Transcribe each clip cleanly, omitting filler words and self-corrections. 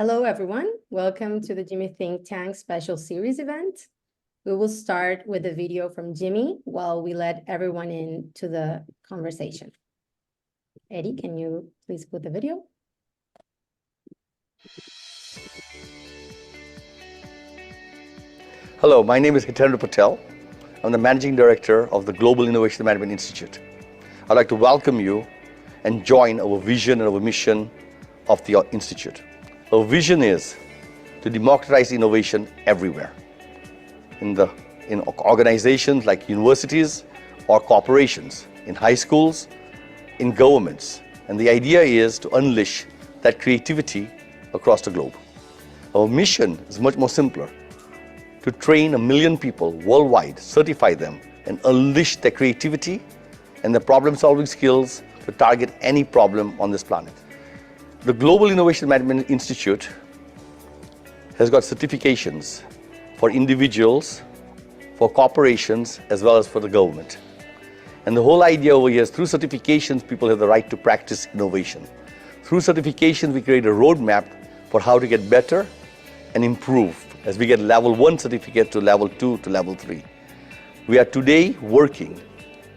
Hello, everyone. Welcome to the GIMI Think Tank special series event. We will start with a video from GIMI while we let everyone into the conversation. Eddie, can you please put the video? Hello, my name is Hitendra Patel. I'm the Managing Director of the Global Innovation Management Institute. I'd like to welcome you and join our vision and our mission of the Institute. Our vision is to democratize innovation everywhere, in organizations like universities or corporations, in high schools, in governments. And the idea is to unleash that creativity across the globe. Our mission is much more simpler: to train 1 million people worldwide, certify them, and unleash their creativity and their problem-solving skills to target any problem on this planet. The Global Innovation Management Institute has got certifications for individuals, for corporations, as well as for the government. And the whole idea over here is through certifications, people have the right to practice innovation. Through certifications, we create a roadmap for how to get better and improve as we get level 1 certificate to level 2 to level 3. We are today working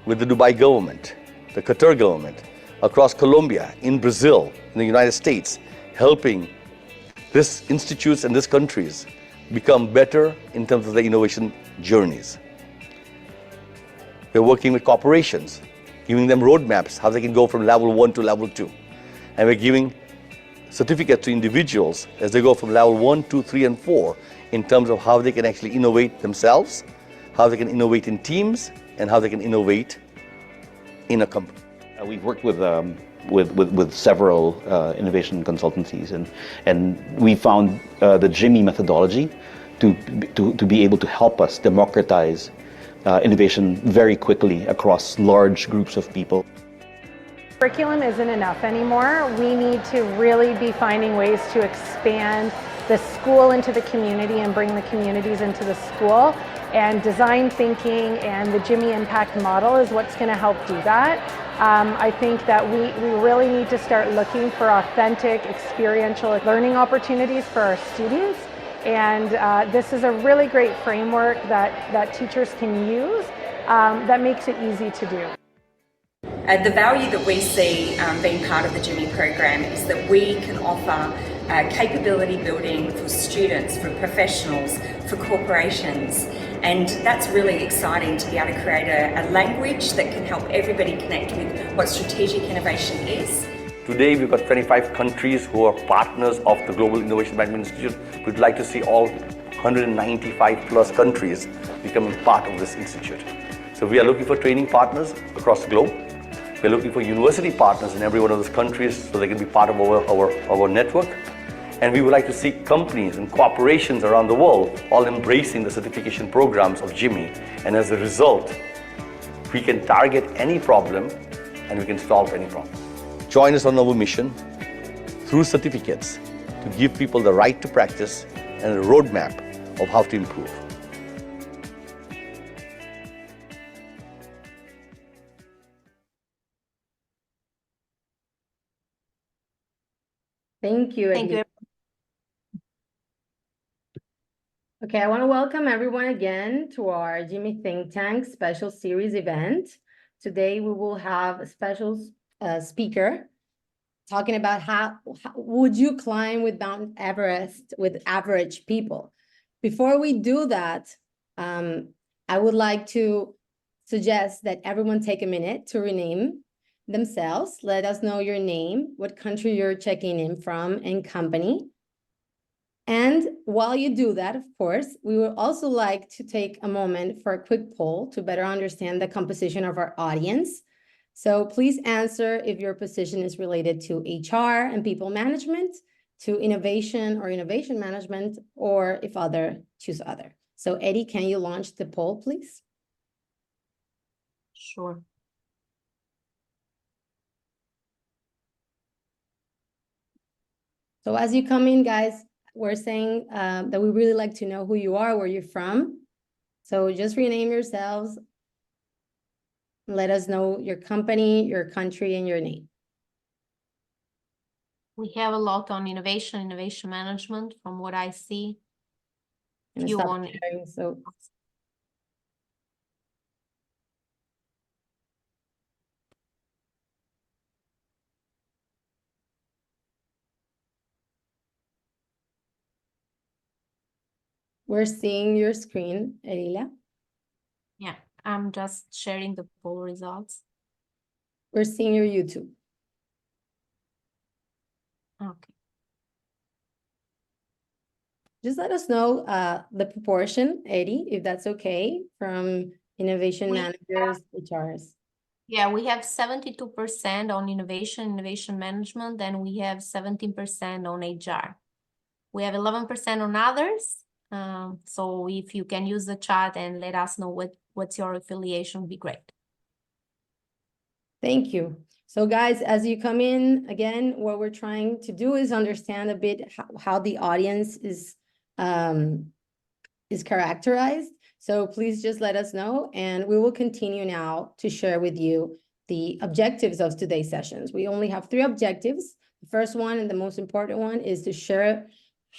with the Dubai government, the Qatar government, across Colombia, in Brazil, in the United States, helping these institutes and these countries become better in terms of their innovation journeys. We're working with corporations, giving them roadmaps, how they can go from level 1 to level 2. And we're giving certificates to individuals as they go from level 1, 2, 3, and 4 in terms of how they can actually innovate themselves, how they can innovate in teams, and how they can innovate in a company. We've worked with several innovation consultancies, and we found the GIMI methodology to be able to help us democratize innovation very quickly across large groups of people. Curriculum isn't enough anymore. We need to really be finding ways to expand the school into the community and bring the communities into the school. And design thinking and the GIMI impact model is what's going to help do that. I think that we really need to start looking for authentic, experiential learning opportunities for our students. And this is a really great framework that teachers can use that makes it easy to do. The value that we see being part of the GIMI program is that we can offer capability building for students, for professionals, for corporations, and that's really exciting to be able to create a language that can help everybody connect with what strategic innovation is. Today we've got 25 countries who are partners of the Global Innovation Management Institute. We'd like to see all 195 plus countries becoming part of this institute. So we are looking for training partners across the globe. We're looking for university partners in every one of those countries so they can be part of our network. And we would like to see companies and corporations around the world all embracing the certification programs of GIMI. And as a result, we can target any problem and we can solve any problem. Join us on our mission through certificates to give people the right to practice and a roadmap of how to improve. Thank you, Eddie. Thank you. Okay, I want to welcome everyone again to our GIMI Think Tank special series event. Today we will have a special speaker talking about how would you climb with Mount Everest with average people. Before we do that, I would like to suggest that everyone take a minute to rename themselves. Let us know your name, what country you're checking in from, and company. And while you do that, of course, we would also like to take a moment for a quick poll to better understand the composition of our audience. So please answer if your position is related to HR and people management, to innovation or innovation management, or if other, choose other. So Eddie, can you launch the poll, please? Sure. So as you come in, guys, we're saying that we really like to know who you are, where you're from. So just rename yourselves. Let us know your company, your country, and your name. We have a lot on innovation management from what I see. And Few stop on sharing, so we're seeing your screen, Erila. Yeah, I'm just sharing the poll results. We're seeing your YouTube. Okay. Just let us know the proportion, Eddie, if that's okay, from innovation We managers, HRs. Yeah, we have 72% on innovation management, and we have 17% on HR. We have 11% on others. So if you can use the chat and let us know what's your affiliation, would be great. Thank you. So guys, as you come in, again, what we're trying to do is understand a bit how the audience is characterized. So please just let us know, and we will continue now to share with you the objectives of today's sessions. We only have 3 objectives. The first one and the most important one is to share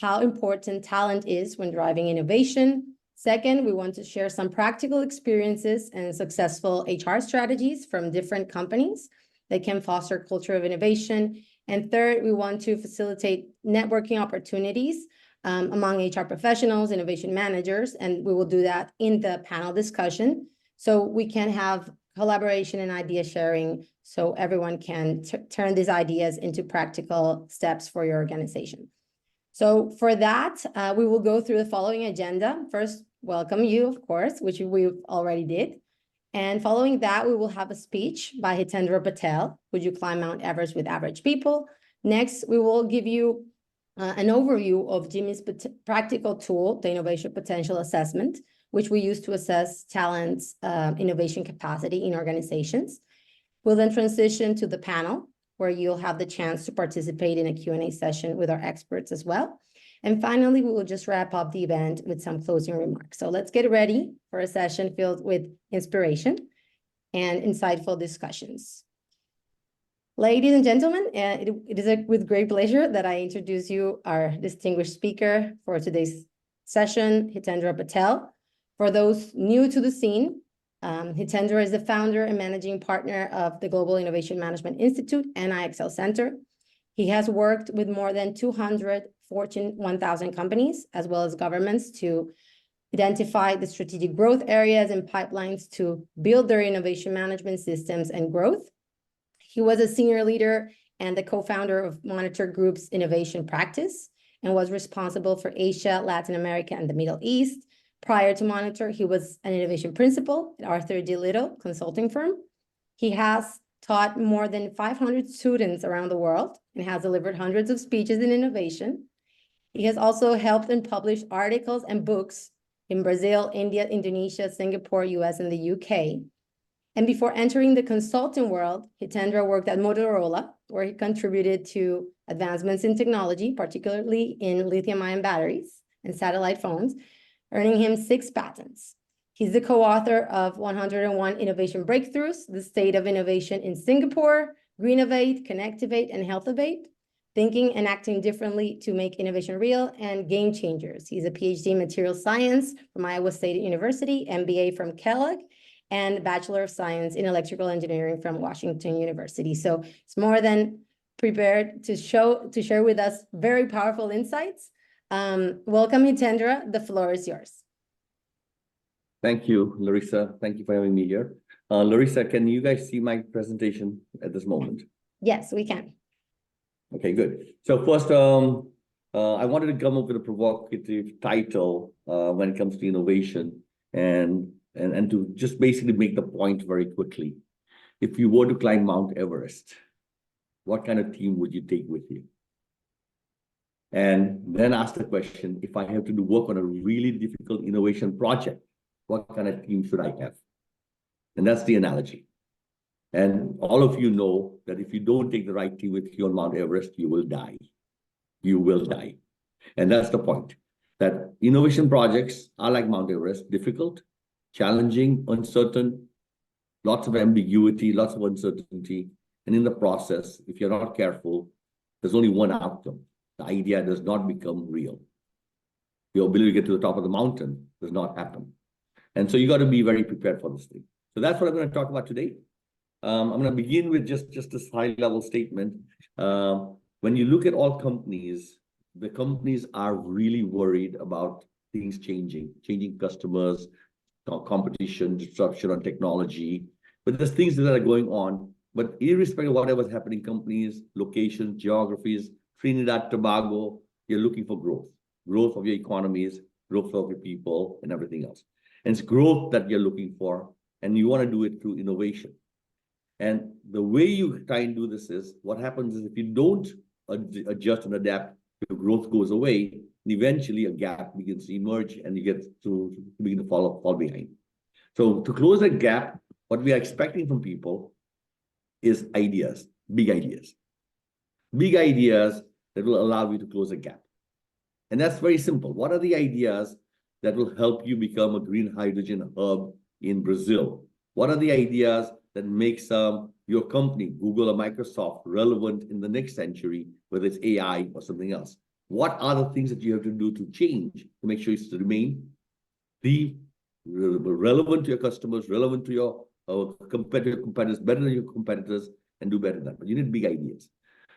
how important talent is when driving innovation. Second, we want to share some practical experiences and successful HR strategies from different companies that can foster culture of innovation. And third, we want to facilitate networking opportunities among HR professionals, innovation managers, and we will do that in the panel discussion. So we can have collaboration and idea sharing so everyone can turn these ideas into practical steps for your organization. So for that, we will go through the following agenda. First, welcome you, of course, which we already did. And following that, we will have a speech by Hitendra Patel, Would You Climb Mount Everest with Average People? Next, we will give you an overview of GIMI's practical tool, the Innovation Potential Assessment, which we use to assess talent's innovation capacity in organizations. We'll then transition to the panel, where you'll have the chance to participate in a Q&A session with our experts as well. And finally, we will just wrap up the event with some closing remarks. So let's get ready for a session filled with inspiration and insightful discussions. Ladies and gentlemen, it is with great pleasure that I introduce you our distinguished speaker for today's session, Hitendra Patel. For those new to the scene, Hitendra is the founder and managing partner of the Global Innovation Management Institute and IXL Center. He has worked with more than 200 Fortune 1000 companies, as well as governments, to identify the strategic growth areas and pipelines to build their innovation management systems and growth. He was a senior leader and the co-founder of Monitor Group's innovation practice and was responsible for Asia, Latin America, and the Middle East. Prior to Monitor, he was an innovation principal at Arthur D. Little consulting firm. He has taught more than 500 students around the world and has delivered hundreds of speeches in innovation. He has also helped and published articles and books in Brazil, India, Indonesia, Singapore, US, and the UK. And before entering the consulting world, Hitendra worked at Motorola, where he contributed to advancements in technology, particularly in lithium-ion batteries and satellite phones, earning him 6 patents. He's the co-author of 101 Innovation Breakthroughs, The State of Innovation in Singapore, Greenovate, Connectivate, and Healthivate, Thinking and Acting Differently to Make Innovation Real, and Game Changers. He's a PhD in Material Science from Iowa State University, MBA from Kellogg, and Bachelor of Science in Electrical Engineering from Washington University. So it's more than prepared to share with us very powerful insights. Welcome, Hitendra. The floor is yours. Thank you, Larissa. Thank you for having me here. Larissa, can you guys see my presentation at this moment? Yes, we can. Okay, good. So first, I wanted to come up with a provocative title when it comes to innovation and to just basically make the point very quickly. If you were to climb Mount Everest, what kind of team would you take with you? And then ask the question, if I have to do work on a really difficult innovation project, what kind of team should I have? And that's the analogy. And all of you know that if you don't take the right team with you on Mount Everest, you will die. You will die. And that's the point, that innovation projects are like Mount Everest, difficult, challenging, uncertain, lots of ambiguity, lots of uncertainty. And in the process, if you're not careful, there's only one outcome. The idea does not become real. Your ability to get to the top of the mountain does not happen. And so you got to be very prepared for this thing. So that's what I'm going to talk about today. I'm going to begin with just this high-level statement. When you look at all companies, the companies are really worried about things changing customers, competition, disruption on technology. But there's things that are going on. But irrespective of whatever's happening, companies, locations, geographies, Trinidad, Tobago, you're looking for growth of your economies, growth of your people, and everything else. And it's growth that you're looking for, and you want to do it through innovation. And the way you try and do this is, what happens is if you don't adjust and adapt, your growth goes away, and eventually a gap begins to emerge, and you get to begin to fall behind. So to close that gap, what we are expecting from people is ideas, big ideas that will allow you to close a gap. And that's very simple. What are the ideas that will help you become a green hydrogen hub in Brazil? What are the ideas that makes your company, Google or Microsoft, relevant in the next century, whether it's AI or something else? What are the things that you have to do to change to make sure it's to remain relevant to your customers, relevant to your competitors, better than your competitors, and do better than that? But you need big ideas.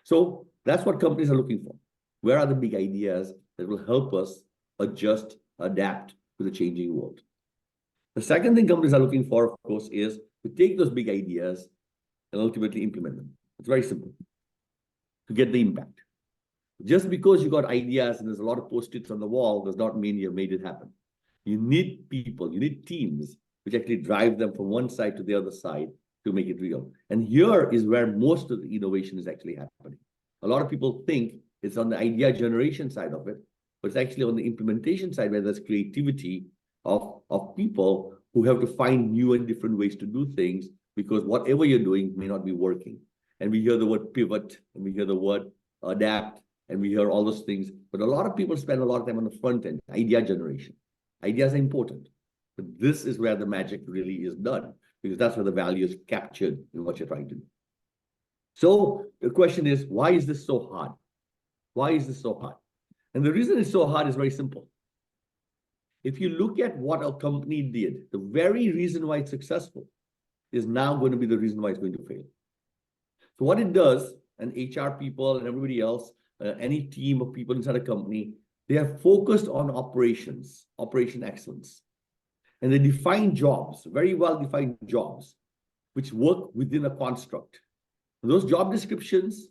So that's what companies are looking for. Where are the big ideas that will help us adjust, adapt to the changing world? The second thing companies are looking for, of course, is to take those big ideas and ultimately implement them. It's very simple to get the impact. Just because you got ideas and there's a lot of post-its on the wall does not mean you've made it happen. You need people, you need teams which actually drive them from one side to the other side to make it real. And here is where most of the innovation is actually happening. A lot of people think it's on the idea generation side of it, but it's actually on the implementation side where there's creativity of people who have to find new and different ways to do things because whatever you're doing may not be working. And we hear the word pivot, and we hear the word adapt, and we hear all those things. But a lot of people spend a lot of time on the front end, idea generation. Ideas are important, but this is where the magic really is done, because that's where the value is captured in what you're trying to do. So the question is, why is this so hard? Why is this so hard? And the reason it's so hard is very simple. If you look at what a company did, the very reason why it's successful is now going to be the reason why it's going to fail. So what it does, and HR people and everybody else, any team of people inside a company, they are focused on operations, operation excellence. And they define jobs, very well-defined jobs, which work within a construct. And those job descriptions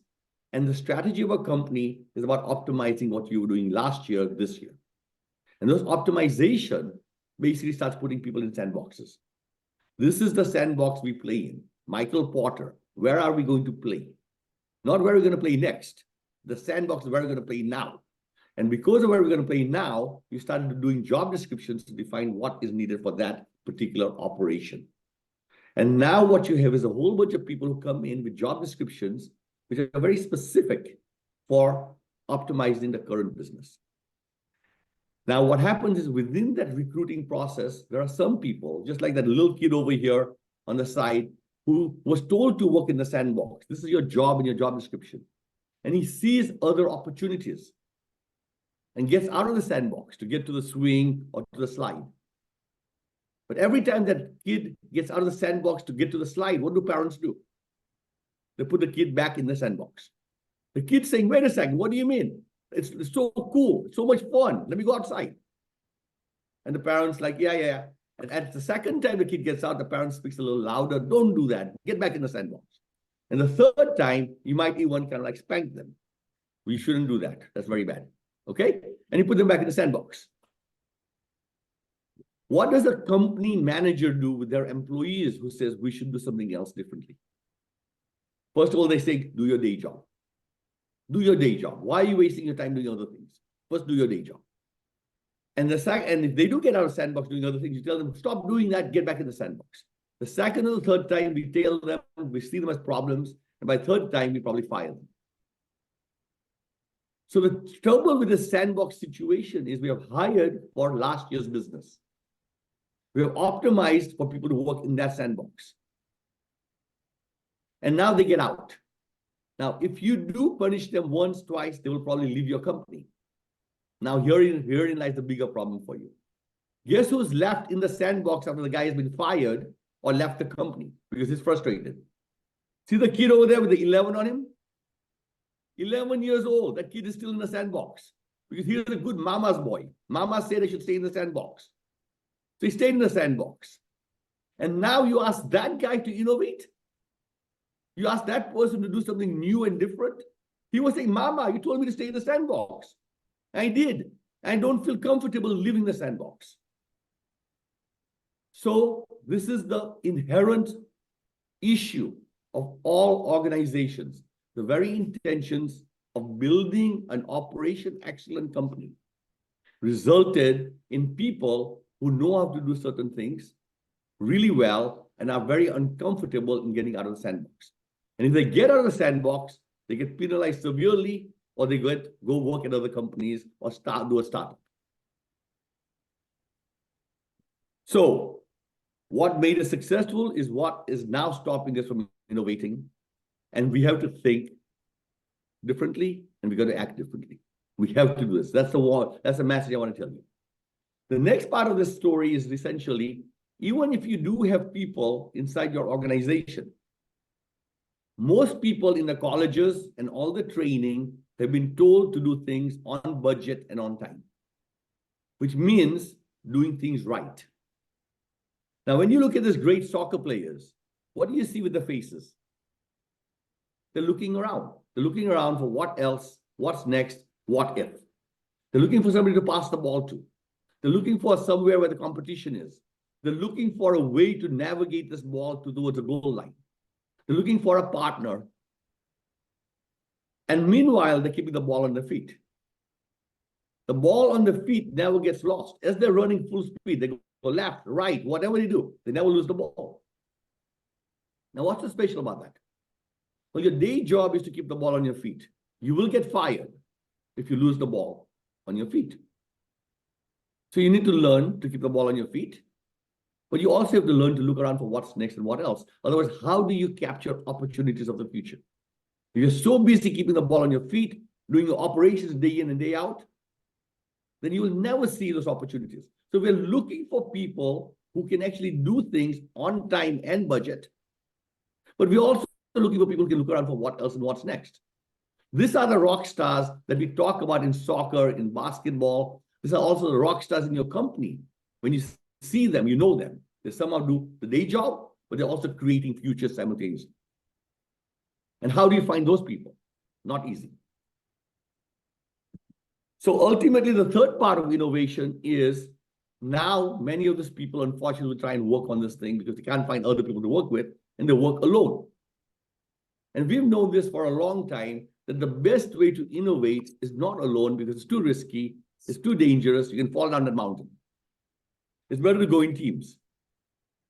and the strategy of a company is about optimizing what you were doing last year, this year. And those optimization basically starts putting people in sandboxes. This is the sandbox we play in. Michael Porter, where are we going to play? Not where we're going to play next. The sandbox is where we're going to play now. And because of where we're going to play now, you started doing job descriptions to define what is needed for that particular operation. And now what you have is a whole bunch of people who come in with job descriptions, which are very specific for optimizing the current business. Now, what happens is within that recruiting process, there are some people, just like that little kid over here on the side, who was told to work in the sandbox. This is your job and your job description. And he sees other opportunities and gets out of the sandbox to get to the swing or to the slide. But every time that kid gets out of the sandbox to get to the slide, what do parents do? They put the kid back in the sandbox. The kid's saying, wait a second, what do you mean? It's so cool, it's so much fun. Let me go outside. And the parents like, yeah. And at the second time the kid gets out, the parent speaks a little louder. Don't do that. Get back in the sandbox. And the third time, you might even kind of like spank them. We shouldn't do that. That's very bad. Okay? And you put them back in the sandbox. What does a company manager do with their employees who says we should do something else differently? First of all, they say, do your day job. Do your day job. Why are you wasting your time doing other things? First, do your day job. And if they do get out of the sandbox doing other things, you tell them, stop doing that, get back in the sandbox. The second or the third time, we tell them, we see them as problems, and by the third time, we probably fire them. So the trouble with the sandbox situation is we have hired for last year's business. We have optimized for people to work in that sandbox. And now they get out. Now, if you do punish them once, twice, they will probably leave your company. Now, herein lies the bigger problem for you. Guess who's left in the sandbox after the guy has been fired or left the company because he's frustrated? See the kid over there with the 11 on him? 11 years old. That kid is still in the sandbox because he's a good mama's boy. Mama said I should stay in the sandbox. So he stayed in the sandbox. And now you ask that guy to innovate? You ask that person to do something new and different? He was saying, Mama, you told me to stay in the sandbox. I did. I don't feel comfortable living in the sandbox. So this is the inherent issue of all organizations. The very intentions of building an operation excellent company resulted in people who know how to do certain things really well and are very uncomfortable in getting out of the sandbox. And if they get out of the sandbox, they get penalized severely, or they go work at other companies or do a startup. So what made us successful is what is now stopping us from innovating. And we have to think differently, and we got to act differently. We have to do this. That's the message I want to tell you. The next part of this story is essentially, even if you do have people inside your organization, most people in the colleges and all the training have been told to do things on budget and on time, which means doing things right. Now, when you look at these great soccer players, what do you see with the faces? They're looking around. They're looking around for what else, what's next, what if. They're looking for somebody to pass the ball to. They're looking for somewhere where the competition is. They're looking for a way to navigate this ball towards the goal line. They're looking for a partner. And meanwhile, they're keeping the ball on their feet. The ball on the feet never gets lost. As they're running full speed, they go left, right, whatever they do, they never lose the ball. Now, what's so special about that? Well, your day job is to keep the ball on your feet. You will get fired if you lose the ball on your feet. So you need to learn to keep the ball on your feet, but you also have to learn to look around for what's next and what else. Otherwise, how do you capture opportunities of the future? If you're so busy keeping the ball on your feet, doing your operations day in and day out, then you will never see those opportunities. So we're looking for people who can actually do things on time and budget. But we're also looking for people who can look around for what else and what's next. These are the rock stars that we talk about in soccer, in basketball. These are also the rock stars in your company. When you see them, you know them. They somehow do the day job, but they're also creating futures simultaneously. And how do you find those people? Not easy. So ultimately, the third part of innovation is now many of these people, unfortunately, will try and work on this thing because they can't find other people to work with, and they work alone. And we've known this for a long time, that the best way to innovate is not alone because it's too risky, it's too dangerous, you can fall down that mountain. It's better to go in teams.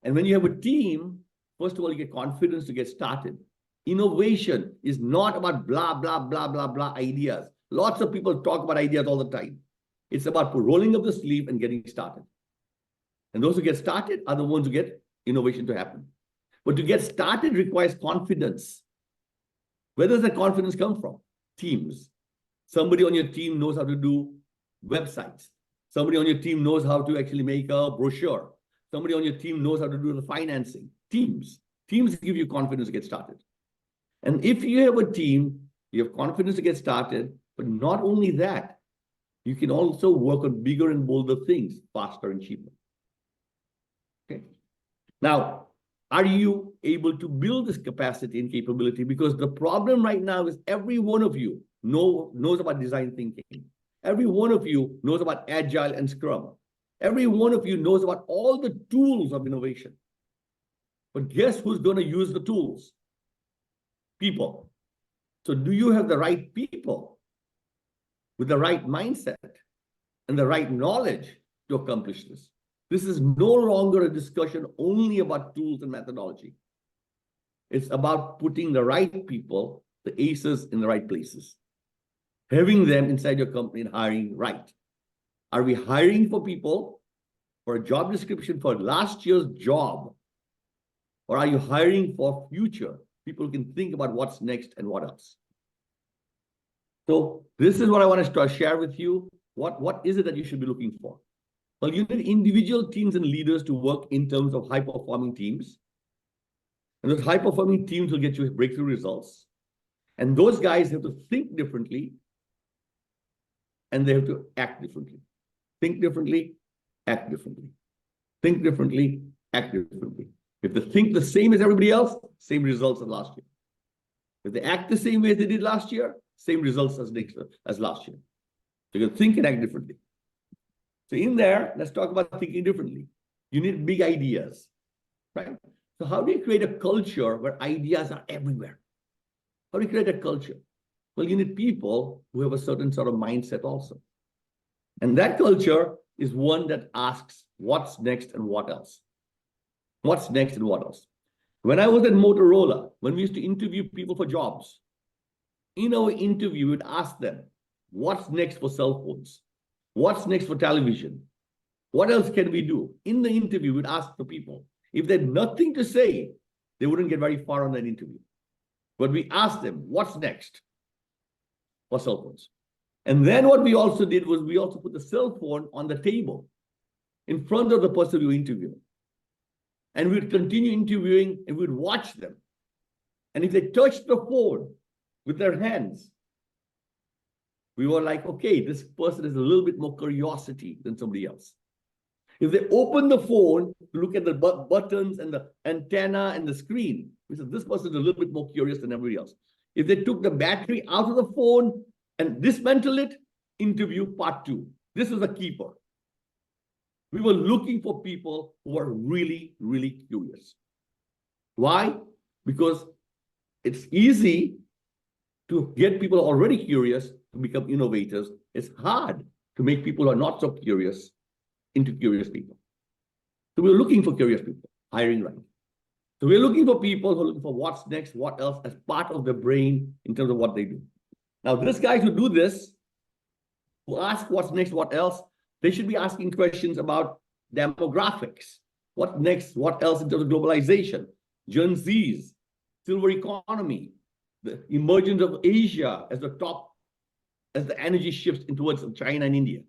And when you have a team, first of all, you get confidence to get started. Innovation is not about blah, blah, blah, blah, blah ideas. Lots of people talk about ideas all the time. It's about rolling up the sleeve and getting started. And those who get started are the ones who get innovation to happen. But to get started requires confidence. Where does that confidence come from? Teams. Somebody on your team knows how to do websites. Somebody on your team knows how to actually make a brochure. Somebody on your team knows how to do the financing. Teams. Teams give you confidence to get started. And if you have a team, you have confidence to get started, but not only that, you can also work on bigger and bolder things faster and cheaper. Okay. Now, are you able to build this capacity and capability? Because the problem right now is every one of you knows about design thinking. Every one of you knows about Agile and Scrum. Every one of you knows about all the tools of innovation. But guess who's going to use the tools? People. So do you have the right people with the right mindset and the right knowledge to accomplish this? This is no longer a discussion only about tools and methodology. It's about putting the right people, the aces, in the right places. Having them inside your company and hiring right. Are we hiring for people for a job description for last year's job? Or are you hiring for future people can think about what's next and what else. So this is what I want to share with you. What is it that you should be looking for? Well, you need individual teams and leaders to work in terms of high-performing teams. And those high-performing teams will get you breakthrough results. And those guys have to think differently, and they have to act differently. Think differently, act differently. Think differently, act differently. If they think the same as everybody else, same results as last year. If they act the same way as they did last year, same results as last year. So you can think and act differently. So in there, let's talk about thinking differently. You need big ideas, right? So how do you create a culture where ideas are everywhere? How do you create a culture? Well, you need people who have a certain sort of mindset also. And that culture is one that asks what's next and what else. What's next and what else? When I was at Motorola, when we used to interview people for jobs, in our interview, we'd ask them, what's next for cell phones? What's next for television? What else can we do? In the interview, we'd ask the people. If they had nothing to say, they wouldn't get very far on that interview. But we asked them, what's next for cell phones? And then what we also did was we also put the cell phone on the table in front of the person we were interviewing. And we'd continue interviewing and we'd watch them. And if they touched the phone with their hands, we were like, okay, this person has a little bit more curiosity than somebody else. If they open the phone to look at the buttons and the antenna and the screen, we said, this person is a little bit more curious than everybody else. If they took the battery out of the phone and dismantled it, interview part 2. This is a keeper. We were looking for people who are really, really curious. Why? Because it's easy to get people already curious to become innovators. It's hard to make people who are not so curious into curious people. So we're looking for curious people, hiring right. So we're looking for people who are looking for what's next, what else, as part of their brain in terms of what they do. Now, these guys who do this, who ask what's next, what else, they should be asking questions about demographics. What next, what else in terms of globalization, Gen Zs, silver economy, the emergence of Asia as the top, as the energy shifts in towards China and India.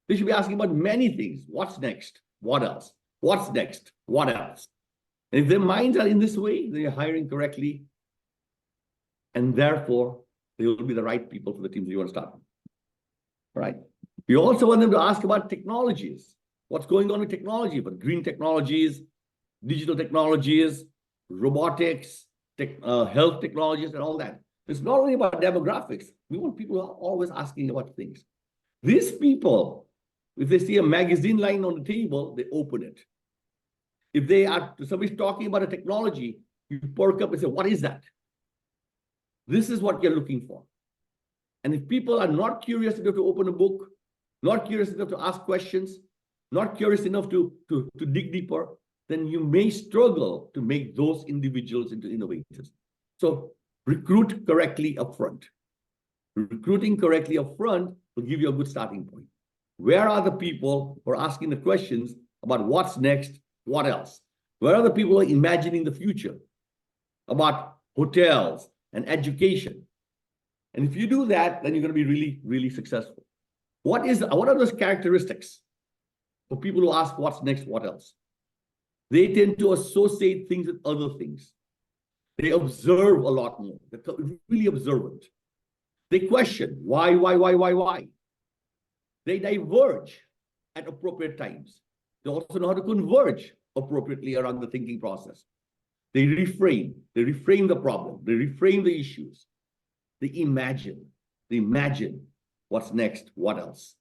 They should be asking about many things. What's next? What else? What's next? What else? And if their minds are in this way, then you're hiring correctly. And therefore, they will be the right people for the teams that you want to start with. All right. You also want them to ask about technologies. What's going on with technology? But green technologies, digital technologies, robotics, health technologies, and all that. It's not only about demographics. We want people who are always asking about things. These people, if they see a magazine lying on the table, they open it. If somebody's talking about a technology, you perk up and say, what is that? This is what you're looking for. And if people are not curious enough to open a book, not curious enough to ask questions, not curious enough to dig deeper, then you may struggle to make those individuals into innovators. So recruit correctly upfront. Recruiting correctly upfront will give you a good starting point. Where are the people who are asking the questions about what's next, what else? Where are the people who are imagining the future about hotels and education? And if you do that, then you're going to be really, really successful. What are those characteristics for people who ask what's next, what else? They tend to associate things with other things. They observe a lot more. They're really observant. They question why? They diverge at appropriate times. They also know how to converge appropriately around the thinking process. They reframe the problem, they reframe the issues. They imagine what's next, what else.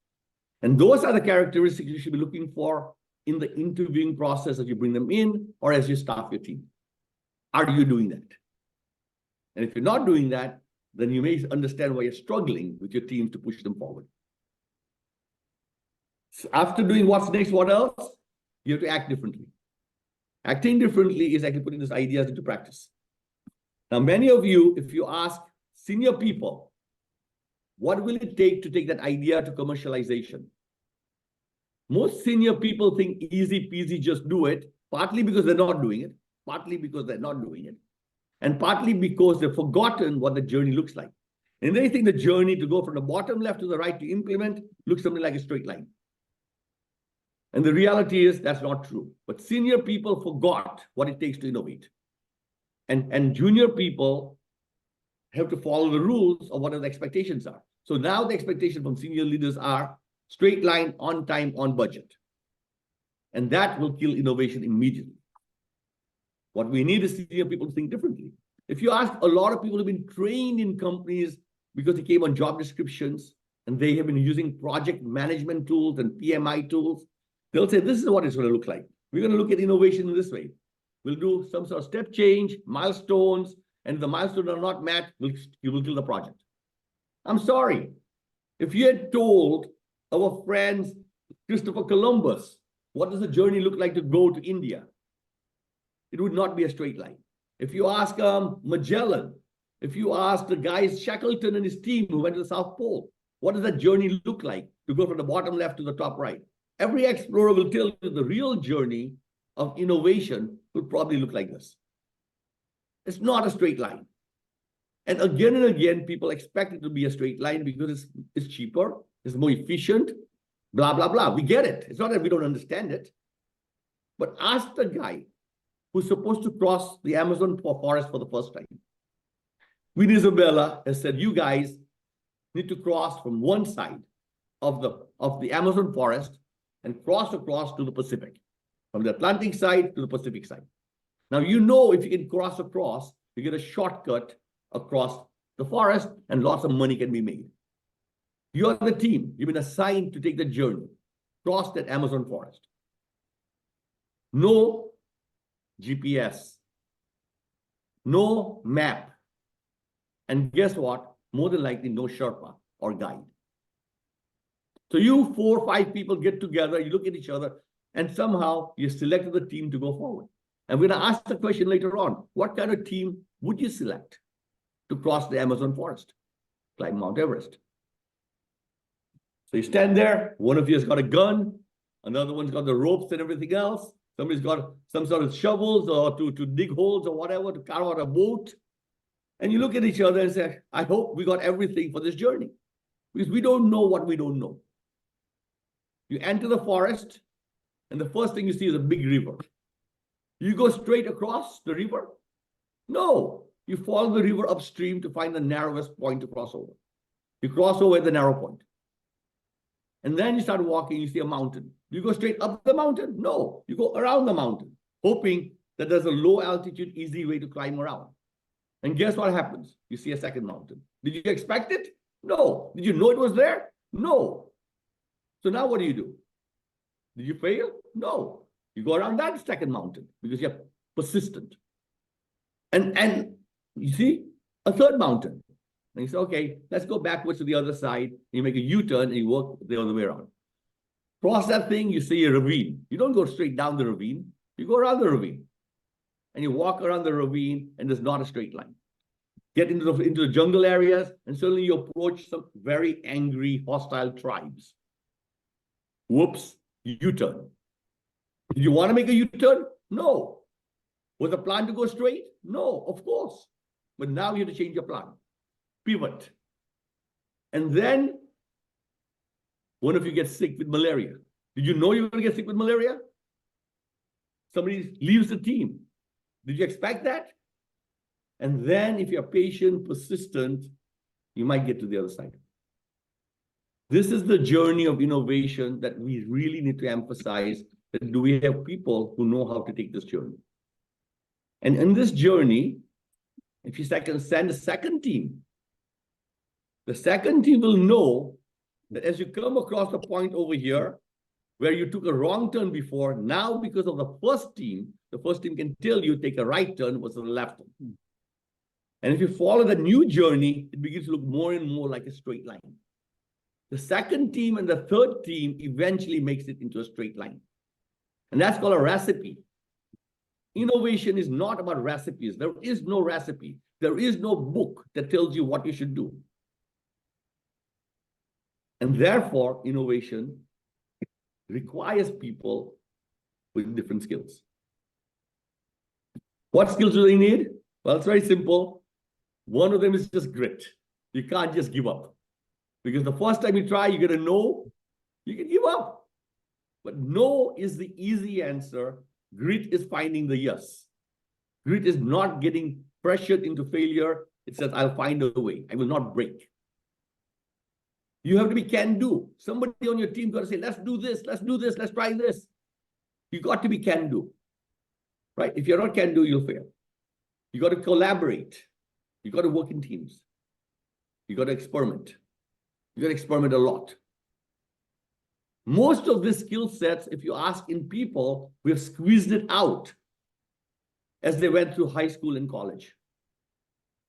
And those are the characteristics you should be looking for in the interviewing process as you bring them in or as you staff your team. Are you doing that? And if you're not doing that, then you may understand why you're struggling with your team to push them forward. So after doing what's next, what else? You have to act differently. Acting differently is actually putting these ideas into practice. Now, many of you, if you ask senior people, what will it take to take that idea to commercialization? Most senior people think easy peasy, just do it, partly because they're not doing it, partly because they're not doing it. And partly because they've forgotten what the journey looks like. And they think the journey to go from the bottom left to the right to implement looks something like a straight line. And the reality is that's not true. But senior people forgot what it takes to innovate. And junior people have to follow the rules of whatever the expectations are. So now the expectation from senior leaders are straight line, on time, on budget. And that will kill innovation immediately. What we need is senior people to think differently. If you ask a lot of people who've been trained in companies because they came on job descriptions and they have been using project management tools and PMI tools, they'll say, this is what it's going to look like. We're going to look at innovation in this way. We'll do some sort of step change, milestones, and if the milestones are not met, you will kill the project. I'm sorry. If you had told our friends Christopher Columbus, what does the journey look like to go to India? It would not be a straight line. If you ask Magellan, if you ask the guys Shackleton and his team who went to the South Pole, what does that journey look like to go from the bottom left to the top right? Every explorer will tell you the real journey of innovation will probably look like this. It's not a straight line. And again, people expect it to be a straight line because it's cheaper, it's more efficient, blah, blah, blah. We get it. It's not that we don't understand it. But ask the guy who's supposed to cross the Amazon forest for the first time. Queen Isabella has said, you guys need to cross from one side of the Amazon forest and cross across to the Pacific, from the Atlantic side to the Pacific side. Now, you know, if you can cross across, you get a shortcut across the forest and lots of money can be made. You're the team. You've been assigned to take the journey, cross that Amazon forest. No GPS, no map. And guess what? More than likely, no Sherpa or guide. So you 4 or 5 people get together, you look at each other, and somehow you selected the team to go forward. And we're going to ask the question later on, what kind of team would you select to cross the Amazon forest, climb Mount Everest? So you stand there, one of you has got a gun, another one's got the ropes and everything else. Somebody's got some sort of shovels or to dig holes or whatever, to carve out a boat. And you look at each other and say, I hope we got everything for this journey. Because we don't know what we don't know. You enter the forest, and the first thing you see is a big river. You go straight across the river? No. You follow the river upstream to find the narrowest point to cross over. You cross over at the narrow point. And then you start walking, you see a mountain. You go straight up the mountain? No. You go around the mountain, hoping that there's a low altitude, easy way to climb around. And guess what happens? You see a second mountain. Did you expect it? No. Did you know it was there? No. So now what do? Did you fail? No. You go around that second mountain because you're persistent. And you see a third mountain. And you say, okay, let's go backwards to the other side. You make a U-turn and you walk the other way around. Cross that thing, you see a ravine. You don't go straight down the ravine. You go around the ravine. And you walk around the ravine and there's not a straight line. Get into the jungle areas and suddenly you approach some very angry, hostile tribes. Whoops, U-turn. Did you want to make a U-turn? No. Was the plan to go straight? No, of course. But now you have to change your plan. Pivot. And then one of you gets sick with malaria. Did you know you were going to get sick with malaria? Somebody leaves the team. Did you expect that? And then if you're patient, persistent, you might get to the other side. This is the journey of innovation that we really need to emphasize. That do we have people who know how to take this journey? And in this journey, if you can send a second team, the second team will know that as you come across the point over here, where you took a wrong turn before, now because of the first team can tell you take a right turn versus a left turn. And if you follow the new journey, it begins to look more and more like a straight line. The second team and the third team eventually makes it into a straight line. And that's called a recipe. Innovation is not about recipes. There is no recipe. There is no book that tells you what you should do. And therefore, innovation requires people with different skills. What skills do they need? Well, it's very simple. One of them is just grit. You can't just give up. Because the first time you try, you get a no, you can give up. But no is the easy answer. Grit is finding the yes. Grit is not getting pressured into failure. It says, I'll find a way. I will not break. You have to be can-do. Somebody on your team got to say, let's do this, let's do this, let's try this. You got to be can-do. Right? If you're not can-do, you'll fail. You got to collaborate. You got to work in teams. You got to experiment. You got to experiment a lot. Most of these skill sets, if you ask in people, we have squeezed it out as they went through high school and college.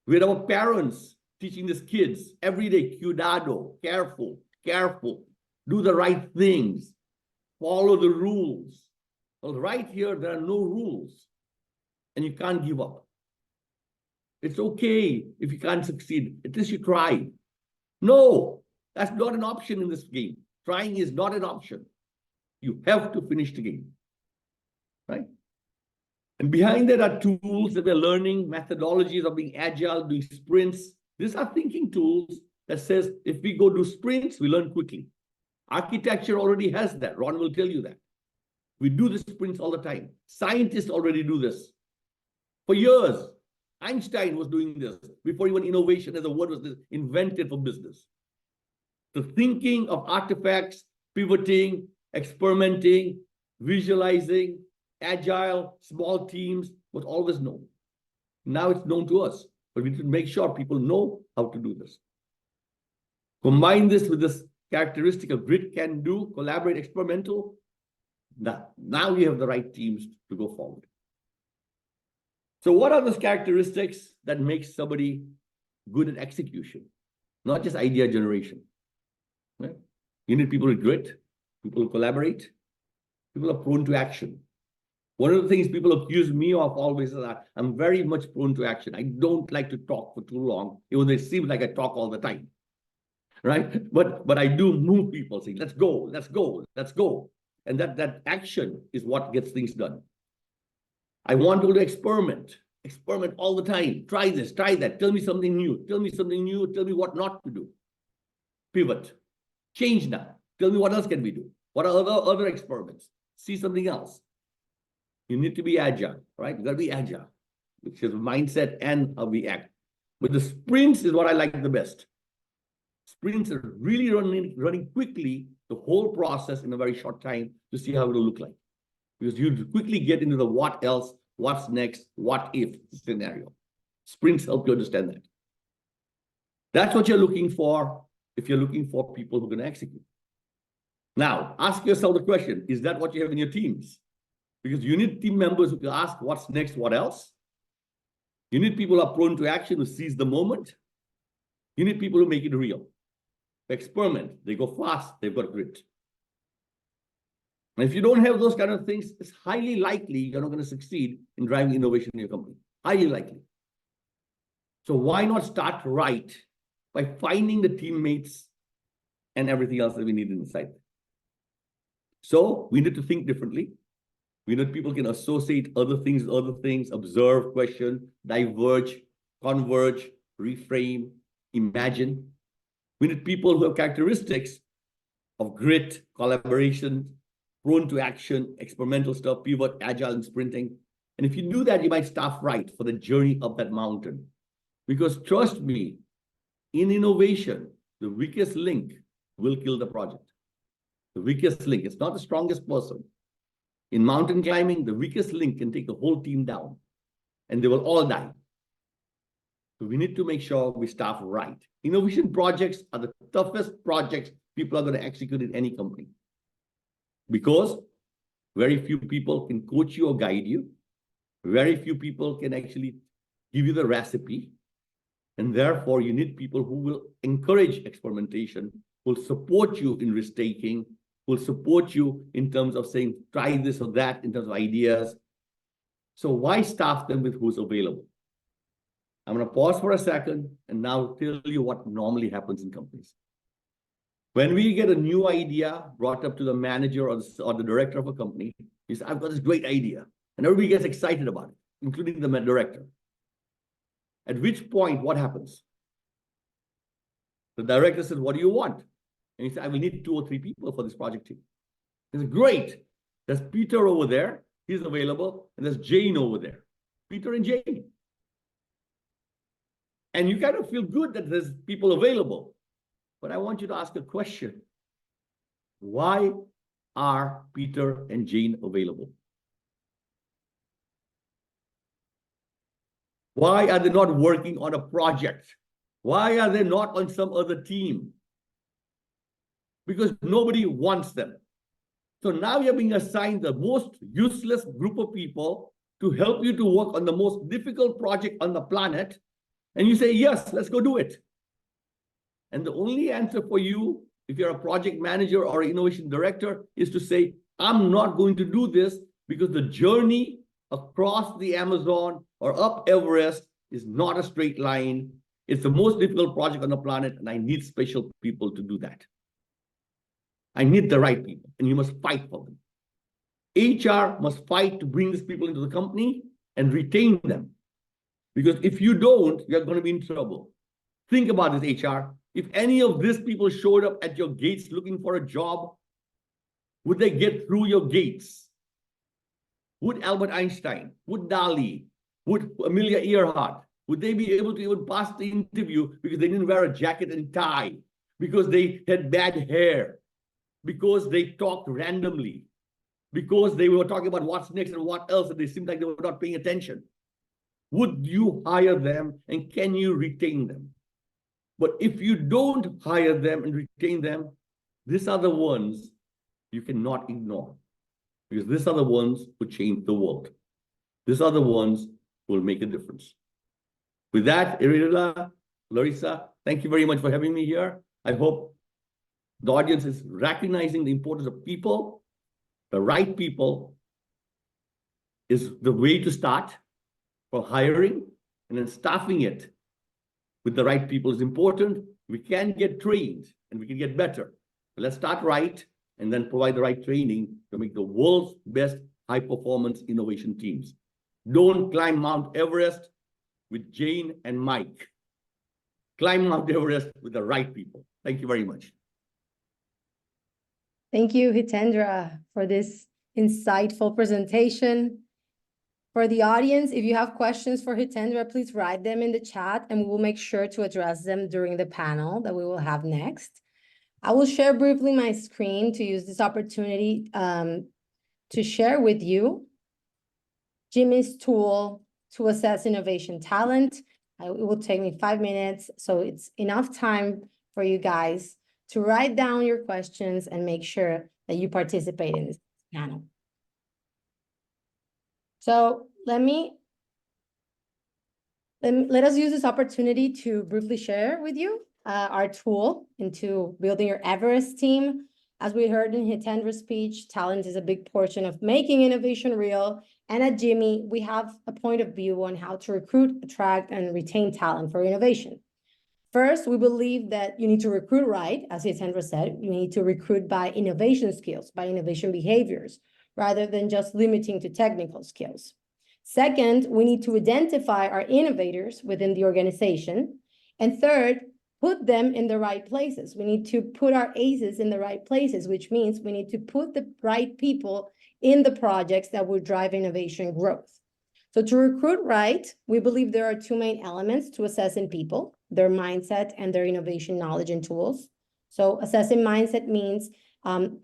We had our parents teaching these kids every day, cuidado, careful, careful, do the right things, follow the rules. Well, right here, there are no rules, and you can't give up. It's okay if you can't succeed. At least you try. No, that's not an option in this game. Trying is not an option. You have to finish the game, right? And behind that are tools that we're learning, methodologies of being agile, doing sprints. These are thinking tools that says, if we go do sprints, we learn quickly. Architecture already has that. Ron will tell you that. We do the sprints all the time. Scientists already do this. For years, Einstein was doing this before even innovation as a word was invented for business. The thinking of artifacts, pivoting, experimenting, visualizing, agile, small teams was always known. Now it's known to us, but we need to make sure people know how to do this. Combine this with this characteristic of grit, can do, collaborate, experimental. Now we have the right teams to go forward. So what are those characteristics that make somebody good at execution, not just idea generation? Right? You need people with grit, people who collaborate, people are prone to action. One of the things people accuse me of always is that I'm very much prone to action. I don't like to talk for too long, even though it seems like I talk all the time, right? But I do move people, saying, let's go, let's go, let's go. And that action is what gets things done. I want people to experiment all the time. Try this, try that. Tell me something new. Tell me something new. Tell me what not to do. Pivot. Change now. Tell me what else can we do? What are other experiments? See something else. You need to be agile, right? You got to be agile, which is mindset and how we act. But the sprints is what I like the best. Sprints are really running quickly the whole process in a very short time to see how it will look like. Because you quickly get into the what else, what's next, what if scenario. Sprints help you understand that. That's what you're looking for if you're looking for people who are going to execute. Now, ask yourself the question, is that what you have in your teams? Because you need team members who can ask what's next, what else? You need people who are prone to action, who seize the moment. You need people who make it real. Experiment, they go fast, they've got grit. And if you don't have those kind of things, it's highly likely you're not going to succeed in driving innovation in your company. Highly likely. So why not start right by finding the teammates and everything else that we need inside? So we need to think differently. We need people can associate other things with other things, observe, question, diverge, converge, reframe, imagine. We need people who have characteristics of grit, collaboration, prone to action, experimental stuff, pivot, agile, and sprinting. And if you do that, you might staff right for the journey up that mountain. Because trust me, in innovation, the weakest link will kill the project. The weakest link. It's not the strongest person. In mountain climbing, the weakest link can take the whole team down, and they will all die. So we need to make sure we staff right. Innovation projects are the toughest projects people are going to execute in any company. Because very few people can coach you or guide you. Very few people can actually give you the recipe. And therefore, you need people who will encourage experimentation, will support you in risk-taking, will support you in terms of saying, try this or that in terms of ideas. So why staff them with who's available? I'm going to pause for a second and now tell you what normally happens in companies. When we get a new idea brought up to the manager or the director of a company, he says, I've got this great idea. And everybody gets excited about it, including the director. At which point, what happens? The director says, what do you want? And he said, I will need 2 or 3 people for this project team. He said, great. There's Peter over there. He's available. And there's Jane over there. Peter and Jane. And you kind of feel good that there's people available. But I want you to ask a question. Why are Peter and Jane available? Why are they not working on a project? Why are they not on some other team? Because nobody wants them. So now you're being assigned the most useless group of people to help you to work on the most difficult project on the planet. And you say, yes, let's go do it. And the only answer for you, if you're a project manager or an innovation director, is to say, I'm not going to do this because the journey across the Amazon or up Everest is not a straight line. It's the most difficult project on the planet, and I need special people to do that. I need the right people, and you must fight for them. HR must fight to bring these people into the company and retain them. Because if you don't, you're going to be in trouble. Think about this, HR. If any of these people showed up at your gates looking for a job, would they get through your gates? Would Albert Einstein, would Dali, would Amelia Earhart, would they be able to even pass the interview because they didn't wear a jacket and tie, because they had bad hair, because they talked randomly, because they were talking about what's next and what else, and they seemed like they were not paying attention? Would you hire them, and can you retain them? But if you don't hire them and retain them, these are the ones you cannot ignore, because these are the ones who change the world. These are the ones who will make a difference. With that, Irina, Larissa, thank you very much for having me here. I hope the audience is recognizing the importance of people. The right people is the way to start for hiring, and then staffing it with the right people is important. We can get trained and we can get better. But let's start right and then provide the right training to make the world's best high-performance innovation teams. Don't climb Mount Everest with Jane and Mike. Climb Mount Everest with the right people. Thank you very much. Thank you, Hitendra, for this insightful presentation. For the audience, if you have questions for Hitendra, please write them in the chat and we will make sure to address them during the panel that we will have next. I will share briefly my screen to use this opportunity to share with you GIMI's tool to assess innovation talent. It will take me 5 minutes, so it's enough time for you guys to write down your questions and make sure that you participate in this panel. So let us use this opportunity to briefly share with you our tool into building your Everest team. As we heard in Hitendra's speech, talent is a big portion of making innovation real. And at GIMI, we have a point of view on how to recruit, attract, and retain talent for innovation. First, we believe that you need to recruit right. As Hitendra said, you need to recruit by innovation skills, by innovation behaviors, rather than just limiting to technical skills. Second, we need to identify our innovators within the organization. And third, put them in the right places. We need to put our aces in the right places, which means we need to put the right people in the projects that will drive innovation growth. So to recruit right, we believe there are 2 main elements to assessing people: their mindset and their innovation knowledge and tools. So assessing mindset means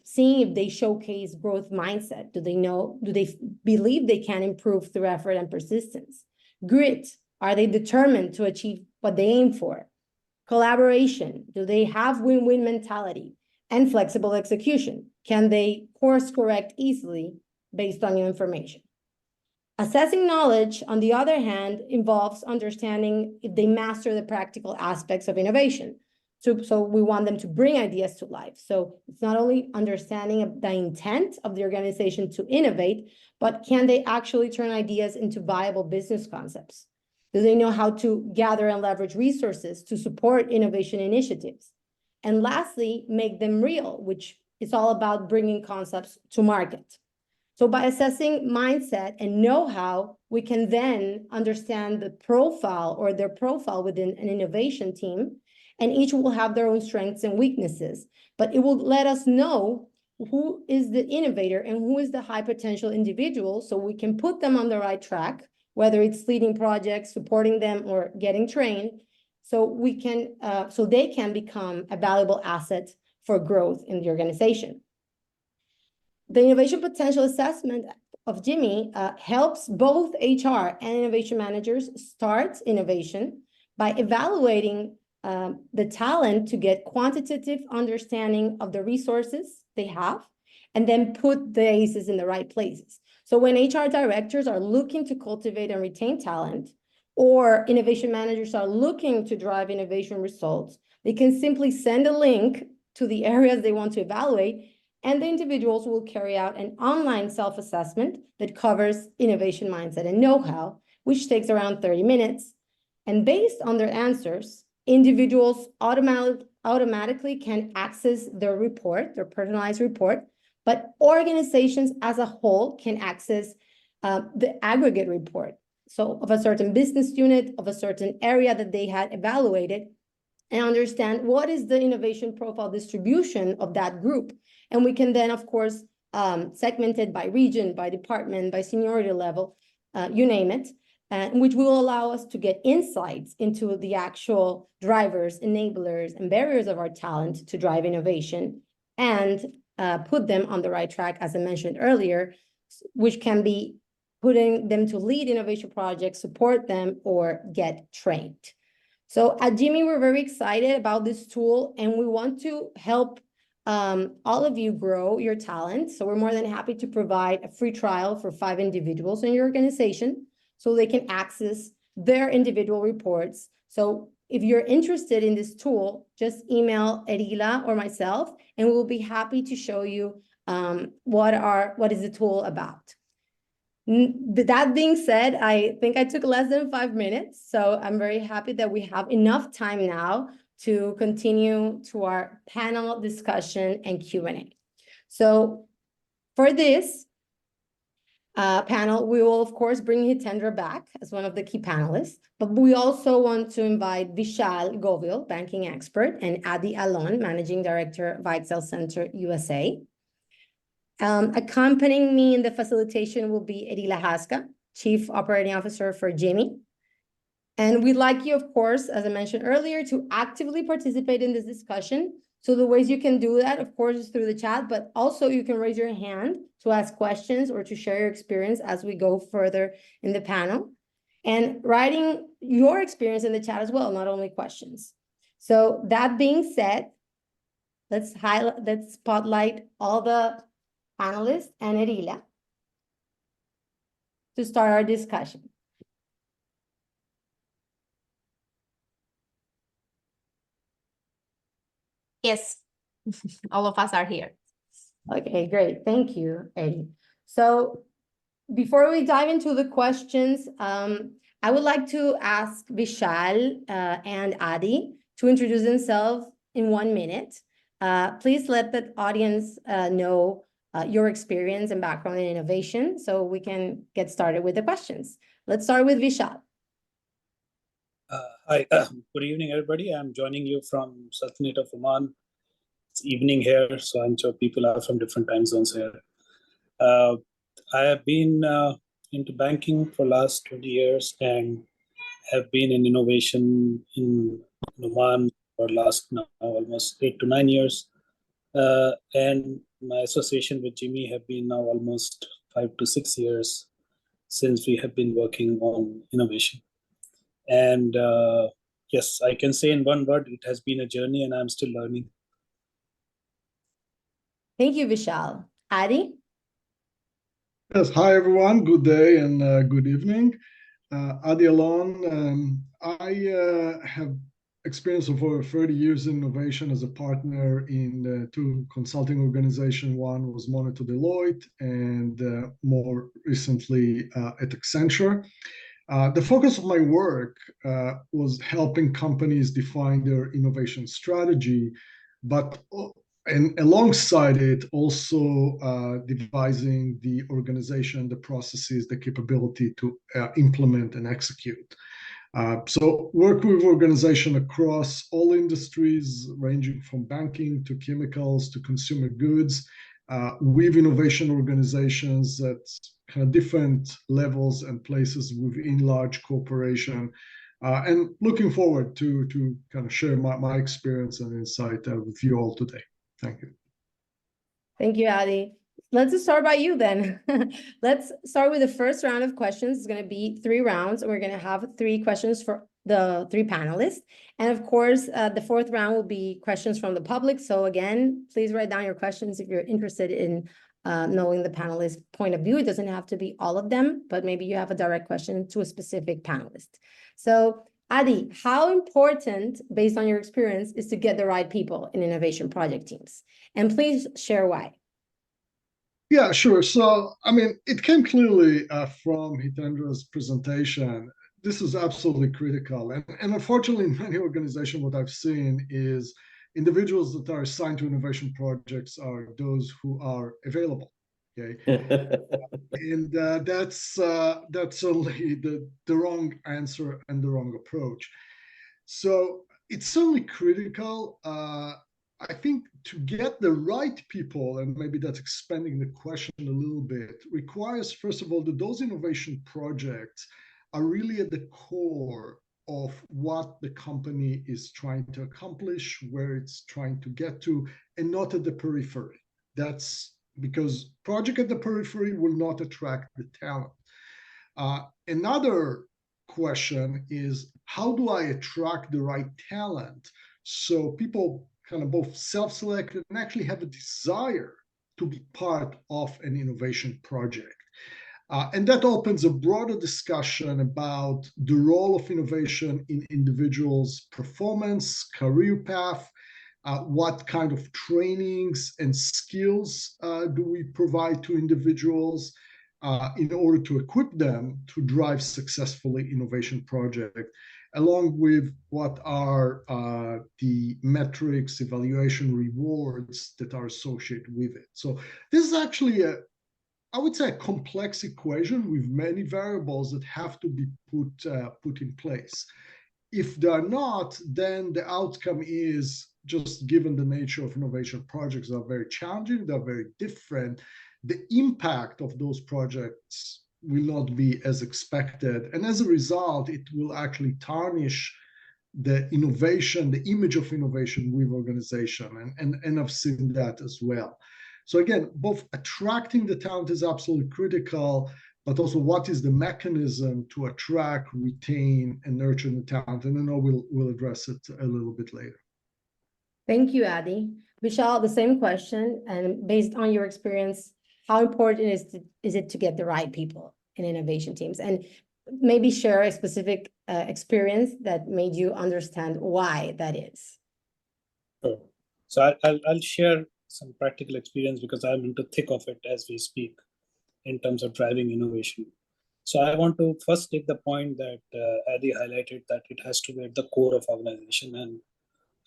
seeing if they showcase growth mindset. Do they believe they can improve through effort and persistence? Grit, are they determined to achieve what they aim for? Collaboration, do they have win-win mentality? And flexible execution, can they course correct easily based on new information? Assessing knowledge, on the other hand, involves understanding if they master the practical aspects of innovation. So we want them to bring ideas to life. So it's not only understanding the intent of the organization to innovate, but can they actually turn ideas into viable business concepts? Do they know how to gather and leverage resources to support innovation initiatives? And lastly, make them real, which is all about bringing concepts to market. So by assessing mindset and know-how, we can then understand the profile or their profile within an innovation team, and each will have their own strengths and weaknesses. But it will let us know who is the innovator and who is the high potential individual, so we can put them on the right track, whether it's leading projects, supporting them, or getting trained, so we can, so they can become a valuable asset for growth in the organization. The innovation potential assessment of GIMI helps both HR and innovation managers start innovation by evaluating the talent to get quantitative understanding of the resources they have, and then put the aces in the right places. So when HR directors are looking to cultivate and retain talent, or innovation managers are looking to drive innovation results, they can simply send a link to the areas they want to evaluate, and the individuals will carry out an online self-assessment that covers innovation mindset and know-how, which takes around 30 minutes. And based on their answers, individuals automatically can access their report, their personalized report, but organizations as a whole can access the aggregate report. So of a certain business unit, of a certain area that they had evaluated, and understand what is the innovation profile distribution of that group. And we can then, of course, segment it by region, by department, by seniority level, you name it, which will allow us to get insights into the actual drivers, enablers, and barriers of our talent to drive innovation, and put them on the right track, as I mentioned earlier, which can be putting them to lead innovation projects, support them, or get trained. So at GIMI, we're very excited about this tool, and we want to help all of you grow your talent. So we're more than happy to provide a free trial for 5 individuals in your organization, so they can access their individual reports. So if you're interested in this tool, just email Erila or myself, and we'll be happy to show you what is the tool about. That being said, I think I took less than 5 minutes, so I'm very happy that we have enough time now to continue to our panel discussion and Q&A. So for this panel, we will, of course, bring Hitendra back as one of the key panelists, but we also want to invite Vishal Govil, banking expert, and Adi Alon, Managing Director of Excel Center USA. Accompanying me in the facilitation will be Erila Haska, Chief Operating Officer for GIMI. And we'd like you, of course, as I mentioned earlier, to actively participate in this discussion. So the ways you can do that, of course, is through the chat, but also you can raise your hand to ask questions or to share your experience as we go further in the panel. And writing your experience in the chat as well, not only questions. So that being said, let's spotlight all the panelists and Erila to start our discussion. Yes, all of us are here. Okay, great. Thank you, Eddie. So before we dive into the questions, I would like to ask Vishal and Adi to introduce themselves in 1 minute. Please let the audience know your experience and background in innovation so we can get started with the questions. Let's start with Vishal. Hi, good evening, everybody. I'm joining you from Sultanate of Oman. It's evening here, so I'm sure people are from different time zones here. I have been into banking for last 20 years and have been in innovation in Oman for last now almost 8 to 9 years. And my association with GIMI have been now almost 5 to 6 years since we have been working on innovation. And yes, I can say in one word, it has been a journey and I'm still learning. Thank you, Vishal. Adi? Yes, hi everyone, good day and good evening. Adi Alon, I have experience of over 30 years in innovation as a partner in 2 consulting organizations. One was Monitor Deloitte and more recently at Accenture. The focus of my work was helping companies define their innovation strategy, but and alongside it, also devising the organization, the processes, the capability to implement and execute. So work with organization across all industries, ranging from banking to chemicals to consumer goods, with innovation organizations at kind of different levels and places within large corporation. And looking forward to kind of share my experience and insight with you all today. Thank you. Thank you, Adi. Let's start by you then. Let's start with the first round of questions. It's going to be 3 rounds, and we're going to have 3 questions for the 3 panelists. And of course, the 4th round will be questions from the public. So again, please write down your questions if you're interested in knowing the panelist's point of view. It doesn't have to be all of them, but maybe you have a direct question to a specific panelist. So Adi, how important, based on your experience, is to get the right people in innovation project teams? And please share why. Yeah, sure. So, I mean, it came clearly from Hitendra's presentation. This is absolutely critical. And unfortunately, in many organizations, what I've seen is individuals that are assigned to innovation projects are those who are available. Okay. And that's certainly the wrong answer and the wrong approach. So it's certainly critical. I think to get the right people, and maybe that's expanding the question a little bit, requires, first of all, that those innovation projects are really at the core of what the company is trying to accomplish, where it's trying to get to, and not at the periphery. That's because project at the periphery will not attract the talent. Another question is, how do I attract the right talent so people kind of both self-select and actually have a desire to be part of an innovation project? And that opens a broader discussion about the role of innovation in individuals' performance, career path, what kind of trainings and skills do we provide to individuals in order to equip them to drive successfully innovation project, along with what are the metrics, evaluation, rewards that are associated with it. So this is actually I would say, a complex equation with many variables that have to be put in place. If they're not, then the outcome is, just given the nature of innovation projects are very challenging, they're very different, the impact of those projects will not be as expected. And as a result, it will actually tarnish the innovation, the image of innovation with organization. And I've seen that as well. So again, both attracting the talent is absolutely critical, but also what is the mechanism to attract, retain, and nurture the talent? And I know we'll address it a little bit later. Thank you, Adi. Vishal, the same question, and based on your experience, how important is it to get the right people in innovation teams? And maybe share a specific experience that made you understand why that is. Sure. So I'll share some practical experience because I'm into thick of it as we speak in terms of driving innovation. So I want to first take the point that Adi highlighted, that it has to be at the core of organization, and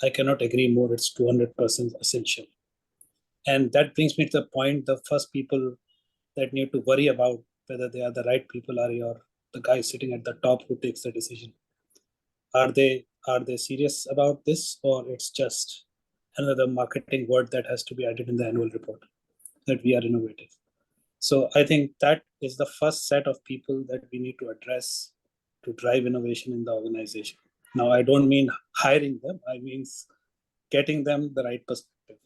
I cannot agree more. It's 200% essential. And that brings me to the point, the first people that need to worry about whether they are the right people are the guy sitting at the top who takes the decision. Are they serious about this, or it's just another marketing word that has to be added in the annual report that we are innovative? So I think that is the first set of people that we need to address to drive innovation in the organization. Now, I don't mean hiring them, I mean getting them the right perspective.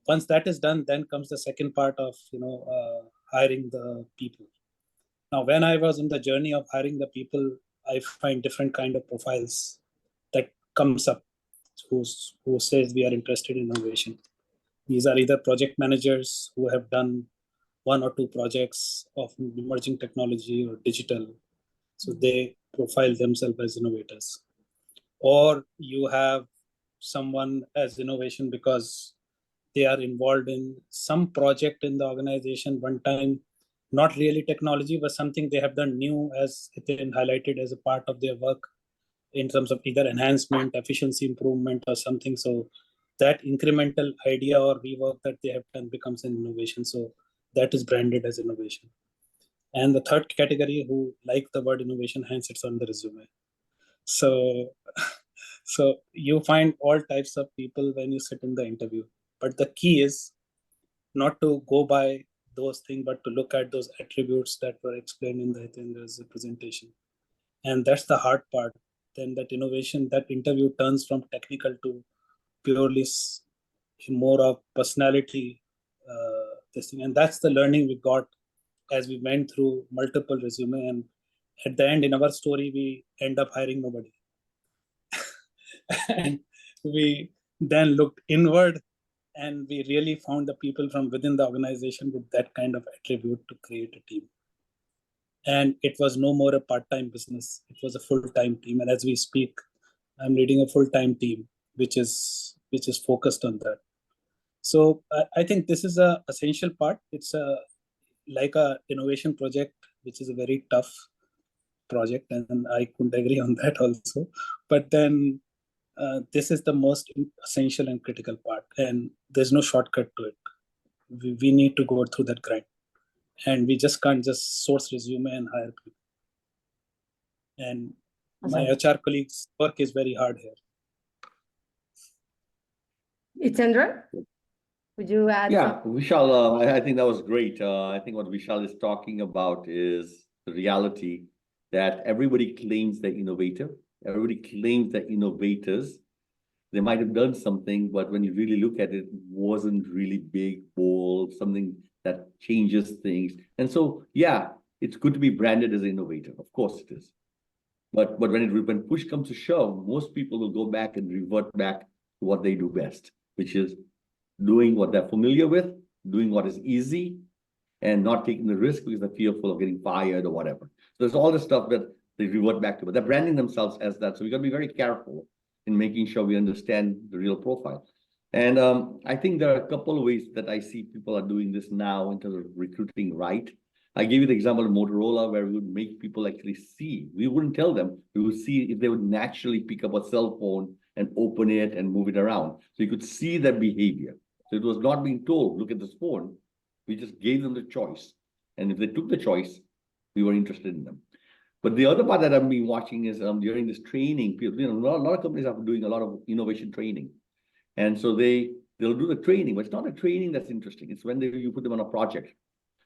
Once that is done, then comes the second part of hiring the people. Now, when I was in the journey of hiring the people, I find different kind of profiles that comes up who says we are interested in innovation. These are either project managers who have done 1 or 2 projects of emerging technology or digital, so they profile themselves as innovators. Or you have someone as innovation because they are involved in some project in the organization one time, not really technology, but something they have done new, as Hiten highlighted, as a part of their work in terms of either enhancement, efficiency improvement, or something. So that incremental idea or rework that they have done becomes an innovation. So that is branded as innovation. And the third category who like the word innovation, hence it's on the resume. So, so you find all types of people when you sit in the interview. But the key is not to go by those things, but to look at those attributes that were explained in the Hitendra's presentation. And that's the hard part. Then that innovation, that interview turns from technical to purely more of personality testing. And that's the learning we got as we went through multiple resume. And at the end, in our story, we end up hiring nobody. And we then looked inward and we really found the people from within the organization with that kind of attribute to create a team. And it was no more a part-time business. It was a full-time team. And as we speak, I'm leading a full-time team, which is focused on that. So I think this is a essential part. It's like a innovation project, which is a very tough project, and I couldn't agree on that also. But then this is the most essential and critical part, and there's no shortcut to it. We need to go through that grind, and we just can't just source resume and hire people. And my HR colleagues' work is very hard here. Hitendra, would you add? Yeah, Vishal, I think that was great. I think what Vishal is talking about is the reality that everybody claims they're innovative. Everybody claims they're innovators. They might have done something, but when you really look at it, it wasn't really big, bold, something that changes things. And so, yeah, it's good to be branded as an innovator. Of course it is. But when push comes to shove, most people will go back and revert back to what they do best, which is doing what they're familiar with, doing what is easy, and not taking the risk because they're fearful of getting fired or whatever. So there's all this stuff that they revert back to, but they're branding themselves as that. So we got to be very careful in making sure we understand the real profile. And I think there are a couple of ways that I see people are doing this now in terms of recruiting right. I gave you the example of Motorola, where we would make people actually see. We wouldn't tell them. We would see if they would naturally pick up a cell phone and open it and move it around. So you could see their behavior. So it was not being told, look at this phone. We just gave them the choice. And if they took the choice, we were interested in them. But the other part that I've been watching is during this training, people, a lot of companies are doing a lot of innovation training. And so they'll do the training, but it's not a training that's interesting. It's when you put them on a project.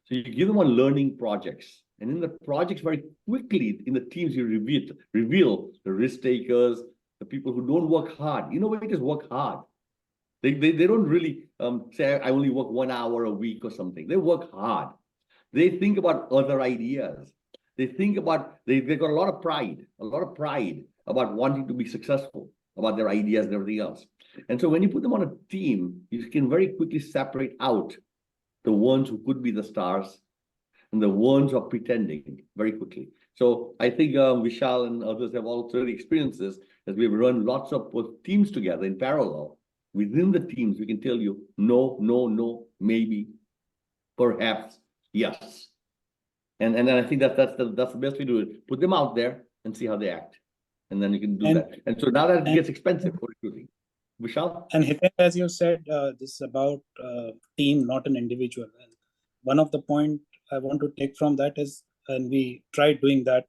So you give them on learning projects. And in the projects, very quickly, in the teams, you reveal the risk takers, the people who don't work hard. Innovators work hard. They don't really say, I only work 1 hour a week or something. They work hard. They think about other ideas. They think about, they've got a lot of pride about wanting to be successful, about their ideas and everything else. And so when you put them on a team, you can very quickly separate out the ones who could be the stars and the ones who are pretending very quickly. So I think Vishal and others have also experienced this, as we've run lots of teams together in parallel. Within the teams, we can tell you no, maybe, perhaps, yes. And then I think that's the best way to do it. Put them out there and see how they act. And then you can do that. And so now that it gets expensive for recruiting. Vishal? And Hiten, as you said, this is about team, not an individual. And one of the point I want to take from that is, and we tried doing that,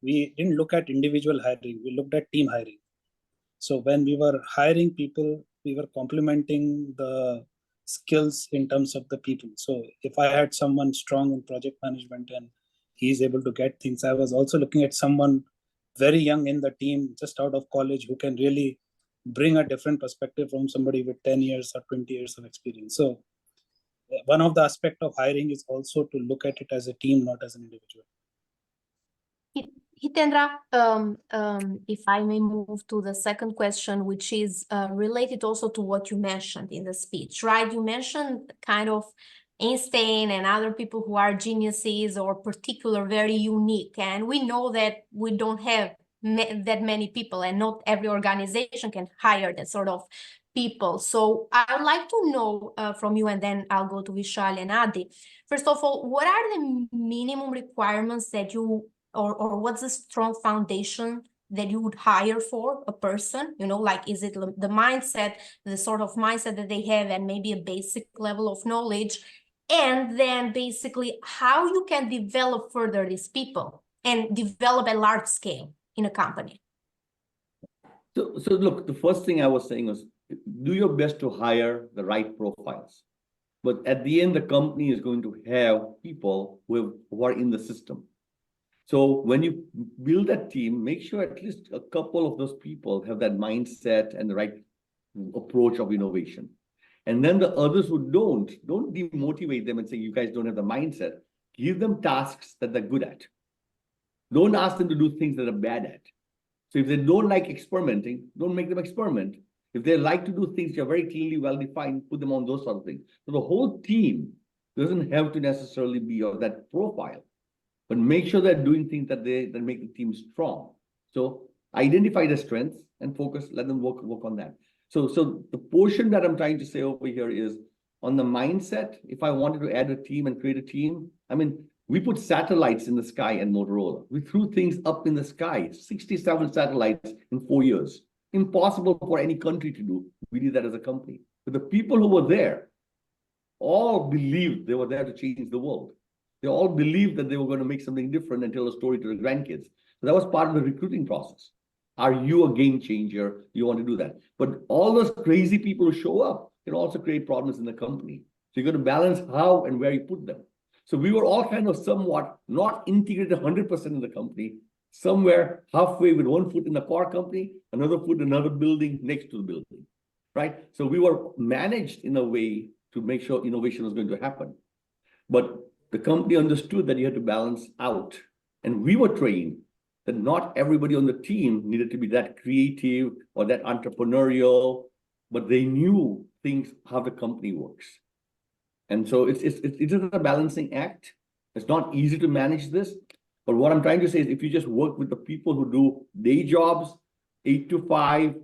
we didn't look at individual hiring, we looked at team hiring. So when we were hiring people, we were complementing the skills in terms of the people. So if I had someone strong in project management and he's able to get things, I was also looking at someone very young in the team, just out of college, who can really bring a different perspective from somebody with 10 years or 20 years of experience. So one of the aspects of hiring is also to look at it as a team, not as an individual. Hitendra, if I may move to the second question, which is related also to what you mentioned in the speech, right? You mentioned kind of Einstein and other people who are geniuses or particular, very unique. And we know that we don't have that many people, and not every organization can hire that sort of people. So I would like to know from you, and then I'll go to Vishal and Adi. First of all, what are the minimum requirements that you, or what's the strong foundation that you would hire for a person? You know, like, is it the mindset, the sort of mindset that they have, and maybe a basic level of knowledge? And then basically how you can develop further these people and develop at large scale in a company. So look, the first thing I was saying was, do your best to hire the right profiles. But at the end, the company is going to have people who are in the system. So when you build that team, make sure at least a couple of those people have that mindset and the right approach of innovation. And then the others who don't demotivate them and say, you guys don't have the mindset. Give them tasks that they're good at. Don't ask them to do things that they're bad at. So if they don't like experimenting, don't make them experiment. If they like to do things that are very clearly well-defined, put them on those sort of things. So the whole team doesn't have to necessarily be of that profile, but make sure they're doing things that make the team strong. So identify the strengths and focus, let them work on that. So the portion that I'm trying to say over here is on the mindset. If I wanted to add a team and create a team, I mean, we put satellites in the sky at Motorola. We threw things up in the sky, 67 satellites in 4 years. Impossible for any country to do. We did that as a company. But the people who were there all believed they were there to change the world. They all believed that they were going to make something different and tell a story to their grandkids. So that was part of the recruiting process. Are you a game changer? You want to do that. But all those crazy people who show up can also create problems in the company. So you're going to balance how and where you put them. So we were all kind of somewhat not integrated 100% in the company, somewhere halfway with one foot in the car company, another foot in another building next to the building, right? So we were managed in a way to make sure innovation was going to happen. But the company understood that you had to balance out. And we were trained that not everybody on the team needed to be that creative or that entrepreneurial, but they knew things, how the company works. And so it is a balancing act. It's not easy to manage this. But what I'm trying to say is if you just work with the people who do day jobs, 8 to 5,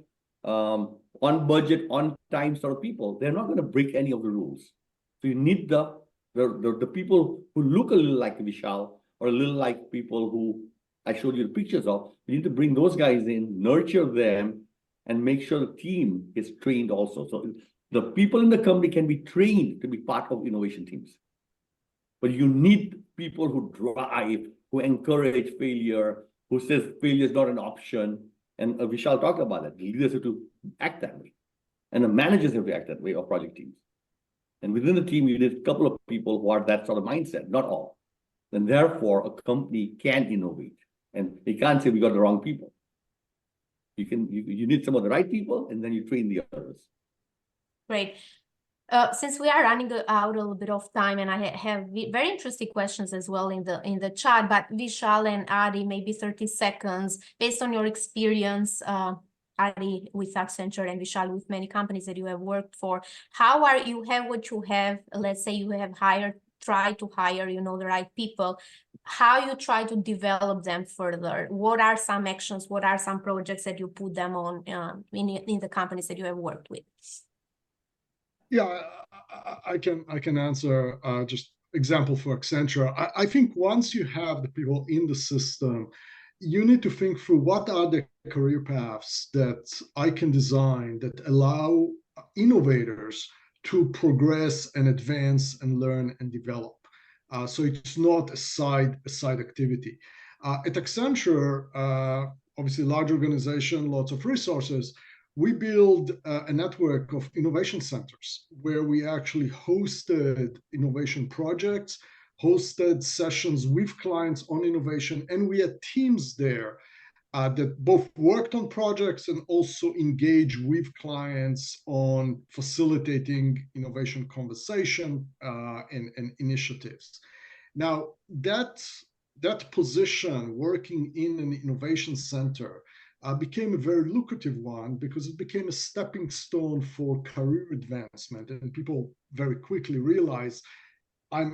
on budget, on time sort of people, they're not going to break any of the rules. So you need the people who look a little like Vishal or a little like people who I showed you the pictures of. You need to bring those guys in, nurture them, and make sure the team is trained also. So the people in the company can be trained to be part of innovation teams. But you need people who drive, who encourage failure, who says failure is not an option. And Vishal talked about that. The leaders have to act that way. And the managers have to act that way of project teams. And within the team, you need a couple of people who are that sort of mindset, not all. And therefore, a company can innovate. And they can't say we got the wrong people. You need some of the right people, and then you train the others. Great. Since we are running out a little bit of time, and I have very interesting questions as well in the chat, but Vishal and Adi, maybe 30 seconds, based on your experience, Adi with Accenture and Vishal with many companies that you have worked for, how are you have what you have, let's say you have try to hire, the right people, how you try to develop them further? What are some actions, what are some projects that you put them on in the companies that you have worked with? Yeah, I can answer just example for Accenture. I think once you have the people in the system, you need to think through what are the career paths that I can design that allow innovators to progress and advance and learn and develop. So it's not a side activity. At Accenture, obviously large organization, lots of resources. We build a network of innovation centers where we actually hosted innovation projects, hosted sessions with clients on innovation, and we had teams there that both worked on projects and also engage with clients on facilitating innovation conversation and initiatives. Now, that position, working in an innovation center, became a very lucrative one because it became a stepping stone for career advancement. And people very quickly realized,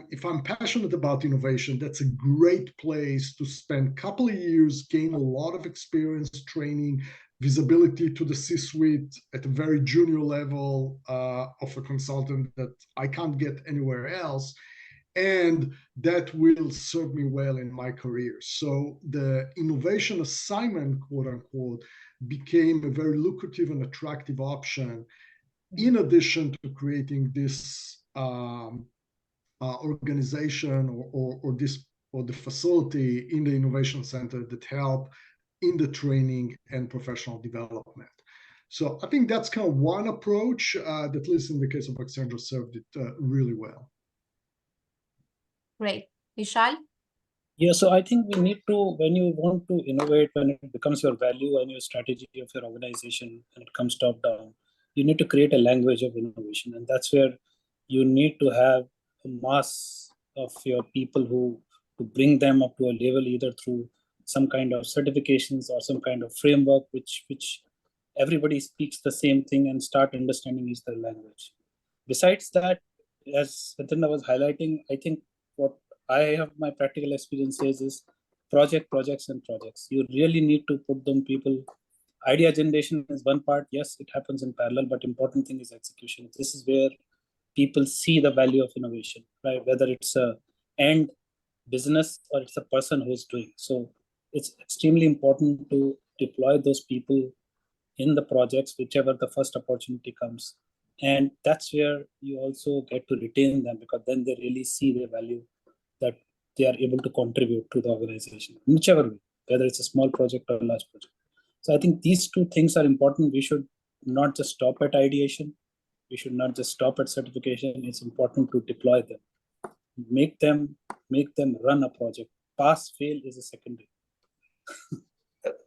if I'm passionate about innovation, that's a great place to spend a couple of years, gain a lot of experience, training, visibility to the C-suite at a very junior level of a consultant that I can't get anywhere else. and that will serve me well in my career. So the innovation assignment, quote unquote, became a very lucrative and attractive option, in addition to creating this organization or the facility in the innovation center that help in the training and professional development. So I think that's kind of one approach that, at least in the case of Accenture, served it really well. Great. Vishal? Yeah, so I think we need to, when you want to innovate, when it becomes your value and your strategy of your organization, and it comes top down, you need to create a language of innovation. And that's where you need to have a mass of your people who to bring them up to a level, either through some kind of certifications or some kind of framework, which everybody speaks the same thing and start understanding is their language. Besides that, as Hitendra was highlighting, I think what I have my practical experience is projects and projects. You really need to put them people. Idea generation is one part. Yes, it happens in parallel, but important thing is execution. This is where people see the value of innovation, right? Whether it's a end business or it's a person who's doing. So it's extremely important to deploy those people in the projects, whichever the first opportunity comes. And that's where you also get to retain them, because then they really see the value that they are able to contribute to the organization, whichever way, whether it's a small project or a large project. So I think these two things are important. We should not just stop at ideation. We should not just stop at certification. It's important to deploy them, make them run a project. Pass, fail is a secondary.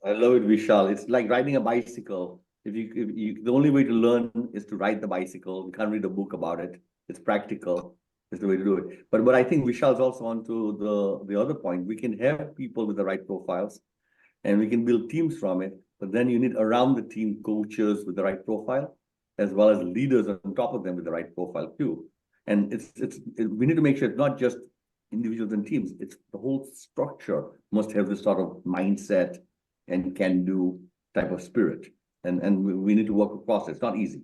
I love it, Vishal. It's like riding a bicycle. If you, the only way to learn is to ride the bicycle. You can't read a book about it. It's practical. It's the way to do it. But I think Vishal's also on to the other point. We can have people with the right profiles, and we can build teams from it. But then you need around the team coaches with the right profile, as well as leaders on top of them with the right profile too. And we need to make sure it's not just individuals and teams. It's the whole structure must have this sort of mindset and can-do type of spirit. And we need to work across it. It's not easy.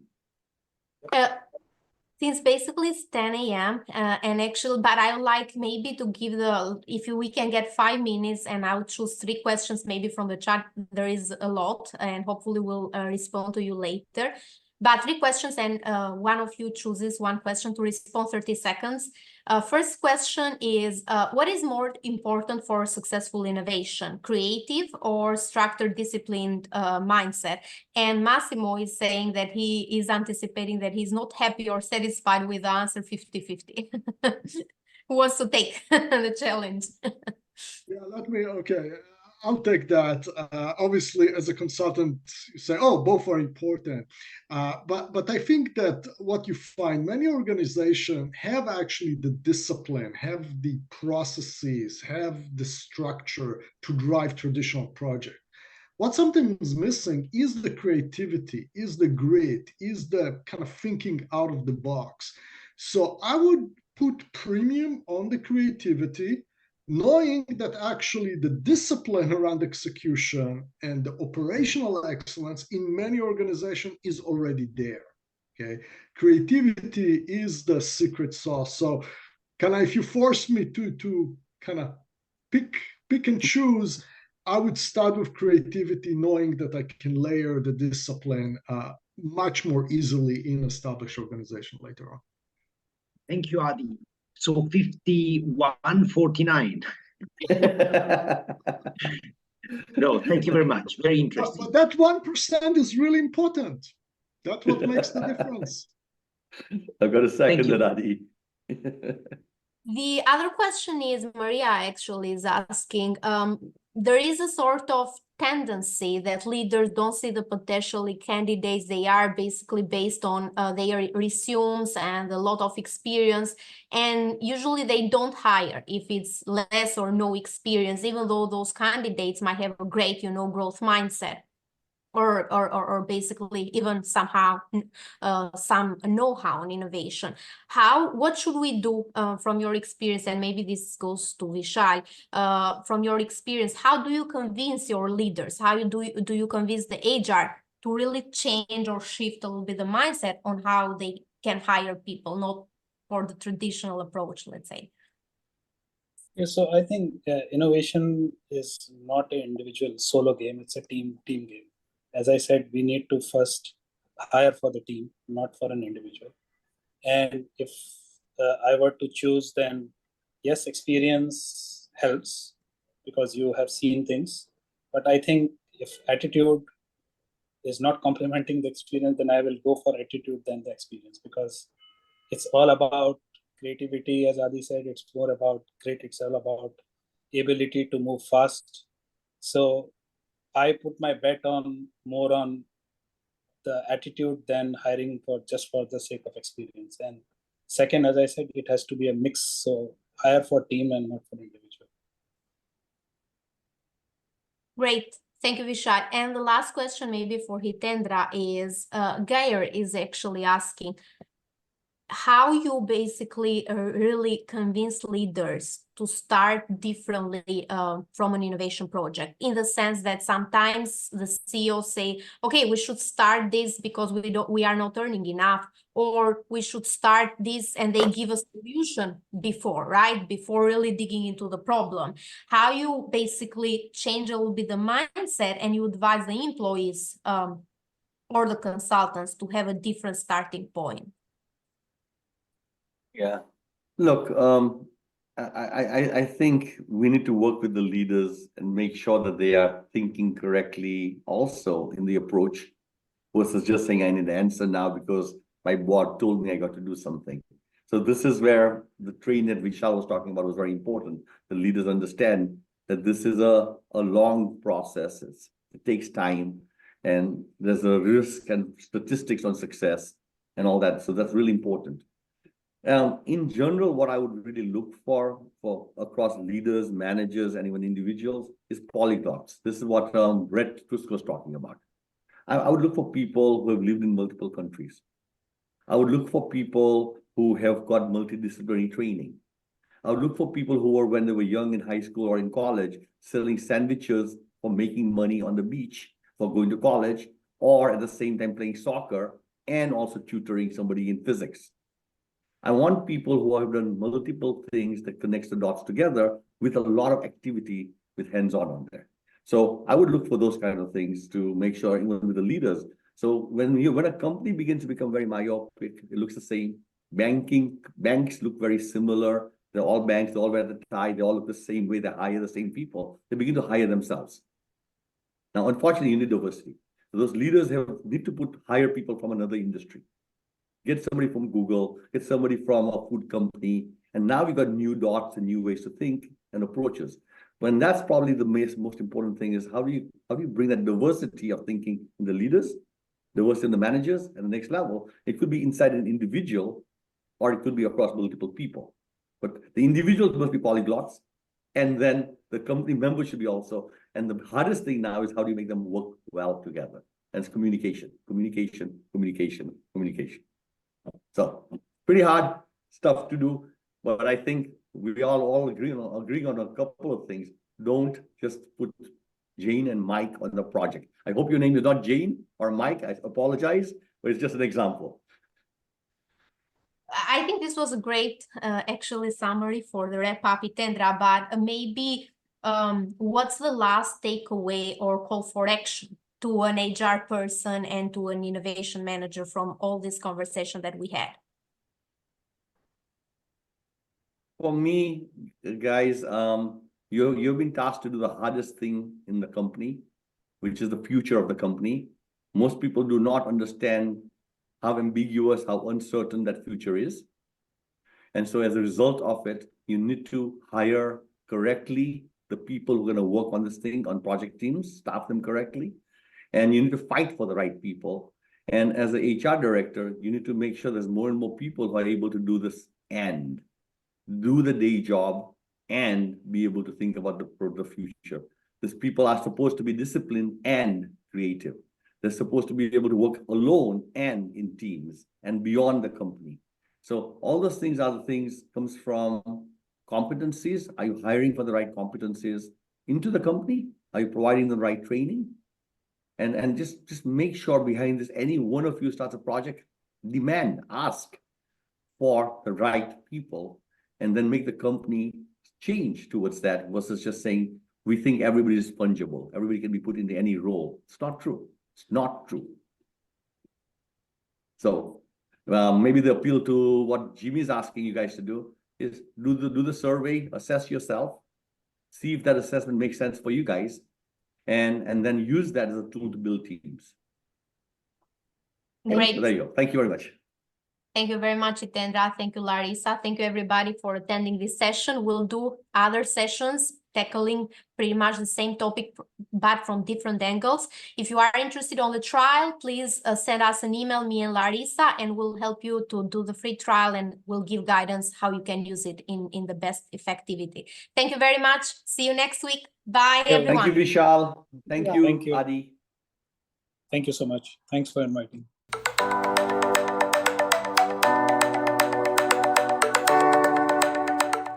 Since basically it's 10 a.m. And actually, but I would like maybe to give we can get 5 minutes, and I'll choose 3 questions maybe from the chat. There is a lot, and hopefully we'll respond to you later. But 3 questions, and one of you chooses 1 question to respond, 30 seconds. First question is, what is more important for successful innovation, creative or structured, disciplined mindset? And Massimo is saying that he is anticipating that he's not happy or satisfied with the answer 50-50. Who wants to take the challenge? Yeah, okay. I'll take that. Obviously, as a consultant, you say, oh, both are important. But I think that what you find, many organizations have actually the discipline, have the processes, have the structure to drive traditional projects. What something is missing is the creativity, is the grit, is the kind of thinking out of the box. So I would put premium on the creativity, knowing that actually the discipline around execution and the operational excellence in many organizations is already there. Okay, creativity is the secret sauce. So, if you force me to kind of pick and choose, I would start with creativity, knowing that I can layer the discipline much more easily in established organization later on. Thank you, Adi. So 51-49. No, thank you very much. Very interesting. But that 1% is really important. That's what makes the difference. I've got a second that, Adi. The other question is, Maria actually is asking, there is a sort of tendency that leaders don't see the potential in candidates. They are basically based on their resumes and a lot of experience, and usually they don't hire if it's less or no experience, even though those candidates might have a great, growth mindset. Or basically even somehow some know-how on innovation. What should we do from your experience, and maybe this goes to Vishal, from your experience, how do you convince your leaders? How do you convince the HR to really change or shift a little bit the mindset on how they can hire people, not for the traditional approach, let's say? Yeah, so I think innovation is not an individual solo game, it's a team game. As I said, we need to first hire for the team, not for an individual. And if I were to choose, then yes, experience helps because you have seen things. But I think if attitude is not complementing the experience, then I will go for attitude than the experience, because it's all about creativity. As Adi said, it's more about grit. It's all about ability to move fast. So I put my bet on more on the attitude than hiring for just for the sake of experience. And second, as I said, it has to be a mix. So hire for team and not for individual. Great. Thank you, Vishal. And the last question maybe for Hitendra is, Gayer is actually asking, how you basically really convince leaders to start differently from an innovation project, in the sense that sometimes the CEOs say, okay, we should start this because we are not earning enough, or we should start this, and they give a solution before, right? Before really digging into the problem. How you basically change a little bit the mindset, and you advise the employees or the consultants to have a different starting point. Yeah. Look, I think we need to work with the leaders and make sure that they are thinking correctly also in the approach, versus just saying I need an answer now because my board told me I got to do something. So this is where the train that Vishal was talking about was very important. The leaders understand that this is a long process. It takes time, and there's a risk and statistics on success and all that. So that's really important. In general, what I would really look for across leaders, managers, and even individuals is polyglots. This is what Brett Tusk was talking about. I would look for people who have lived in multiple countries. I would look for people who have got multidisciplinary training. I would look for people who were, when they were young in high school or in college, selling sandwiches for making money on the beach, for going to college, or at the same time playing soccer and also tutoring somebody in physics. I want people who have done multiple things that connects the dots together with a lot of activity with hands-on on there. So I would look for those kind of things to make sure, even with the leaders. So when a company begins to become very myopic, it looks the same. Banks look very similar. They're all banks, they all wear the tie, they all look the same way, they hire the same people. They begin to hire themselves. Now, unfortunately, you need diversity. So those leaders need to hire people from another industry. Get somebody from Google, get somebody from a food company, and now we've got new dots and new ways to think and approaches. When that's probably the most important thing, is how do you bring that diversity of thinking in the leaders, diversity in the managers, and the next level. It could be inside an individual, or it could be across multiple people. But the individuals must be polyglots, and then the company members should be also. And the hardest thing now is how do you make them work well together? And it's communication. So pretty hard stuff to do, but I think we all agreeing on a couple of things. Don't just put Jane and Mike on the project. I hope your name is not Jane or Mike. I apologize, but it's just an example. I think this was a great, actually, summary for the wrap up, Hitendra, but maybe what's the last takeaway or call for action to an HR person and to an innovation manager from all this conversation that we had? For me, guys, you've been tasked to do the hardest thing in the company, which is the future of the company. Most people do not understand how ambiguous, how uncertain that future is. And so as a result of it, you need to hire correctly the people who are going to work on this thing, on project teams, staff them correctly. And you need to fight for the right people. And as an HR director, you need to make sure there's more and more people who are able to do this and do the day job and be able to think about the future. These people are supposed to be disciplined and creative. They're supposed to be able to work alone and in teams and beyond the company. So all those things are the things comes from competencies. Are you hiring for the right competencies into the company? Are you providing the right training? And just make sure behind this, any one of you starts a project, ask for the right people, and then make the company change towards that versus just saying, we think everybody is fungible. Everybody can be put into any role. It's not true. It's not true. So maybe the appeal to what Jimmy is asking you guys to do is do the survey, assess yourself, see if that assessment makes sense for you guys, and then use that as a tool to build teams. Great. So there you go. Thank you very much. Thank you very much, Hitendra. Thank you, Larissa. Thank you, everybody, for attending this session. We'll do other sessions tackling pretty much the same topic, but from different angles. If you are interested on the trial, please send us an email, me and Larissa, and we'll help you to do the free trial, and we'll give guidance how you can use it in the best effectivity. Thank you very much. See you next week. Bye, everyone. Thank you, Vishal. Thank you, Thank you. Adi. Thank you so much. Thanks for inviting.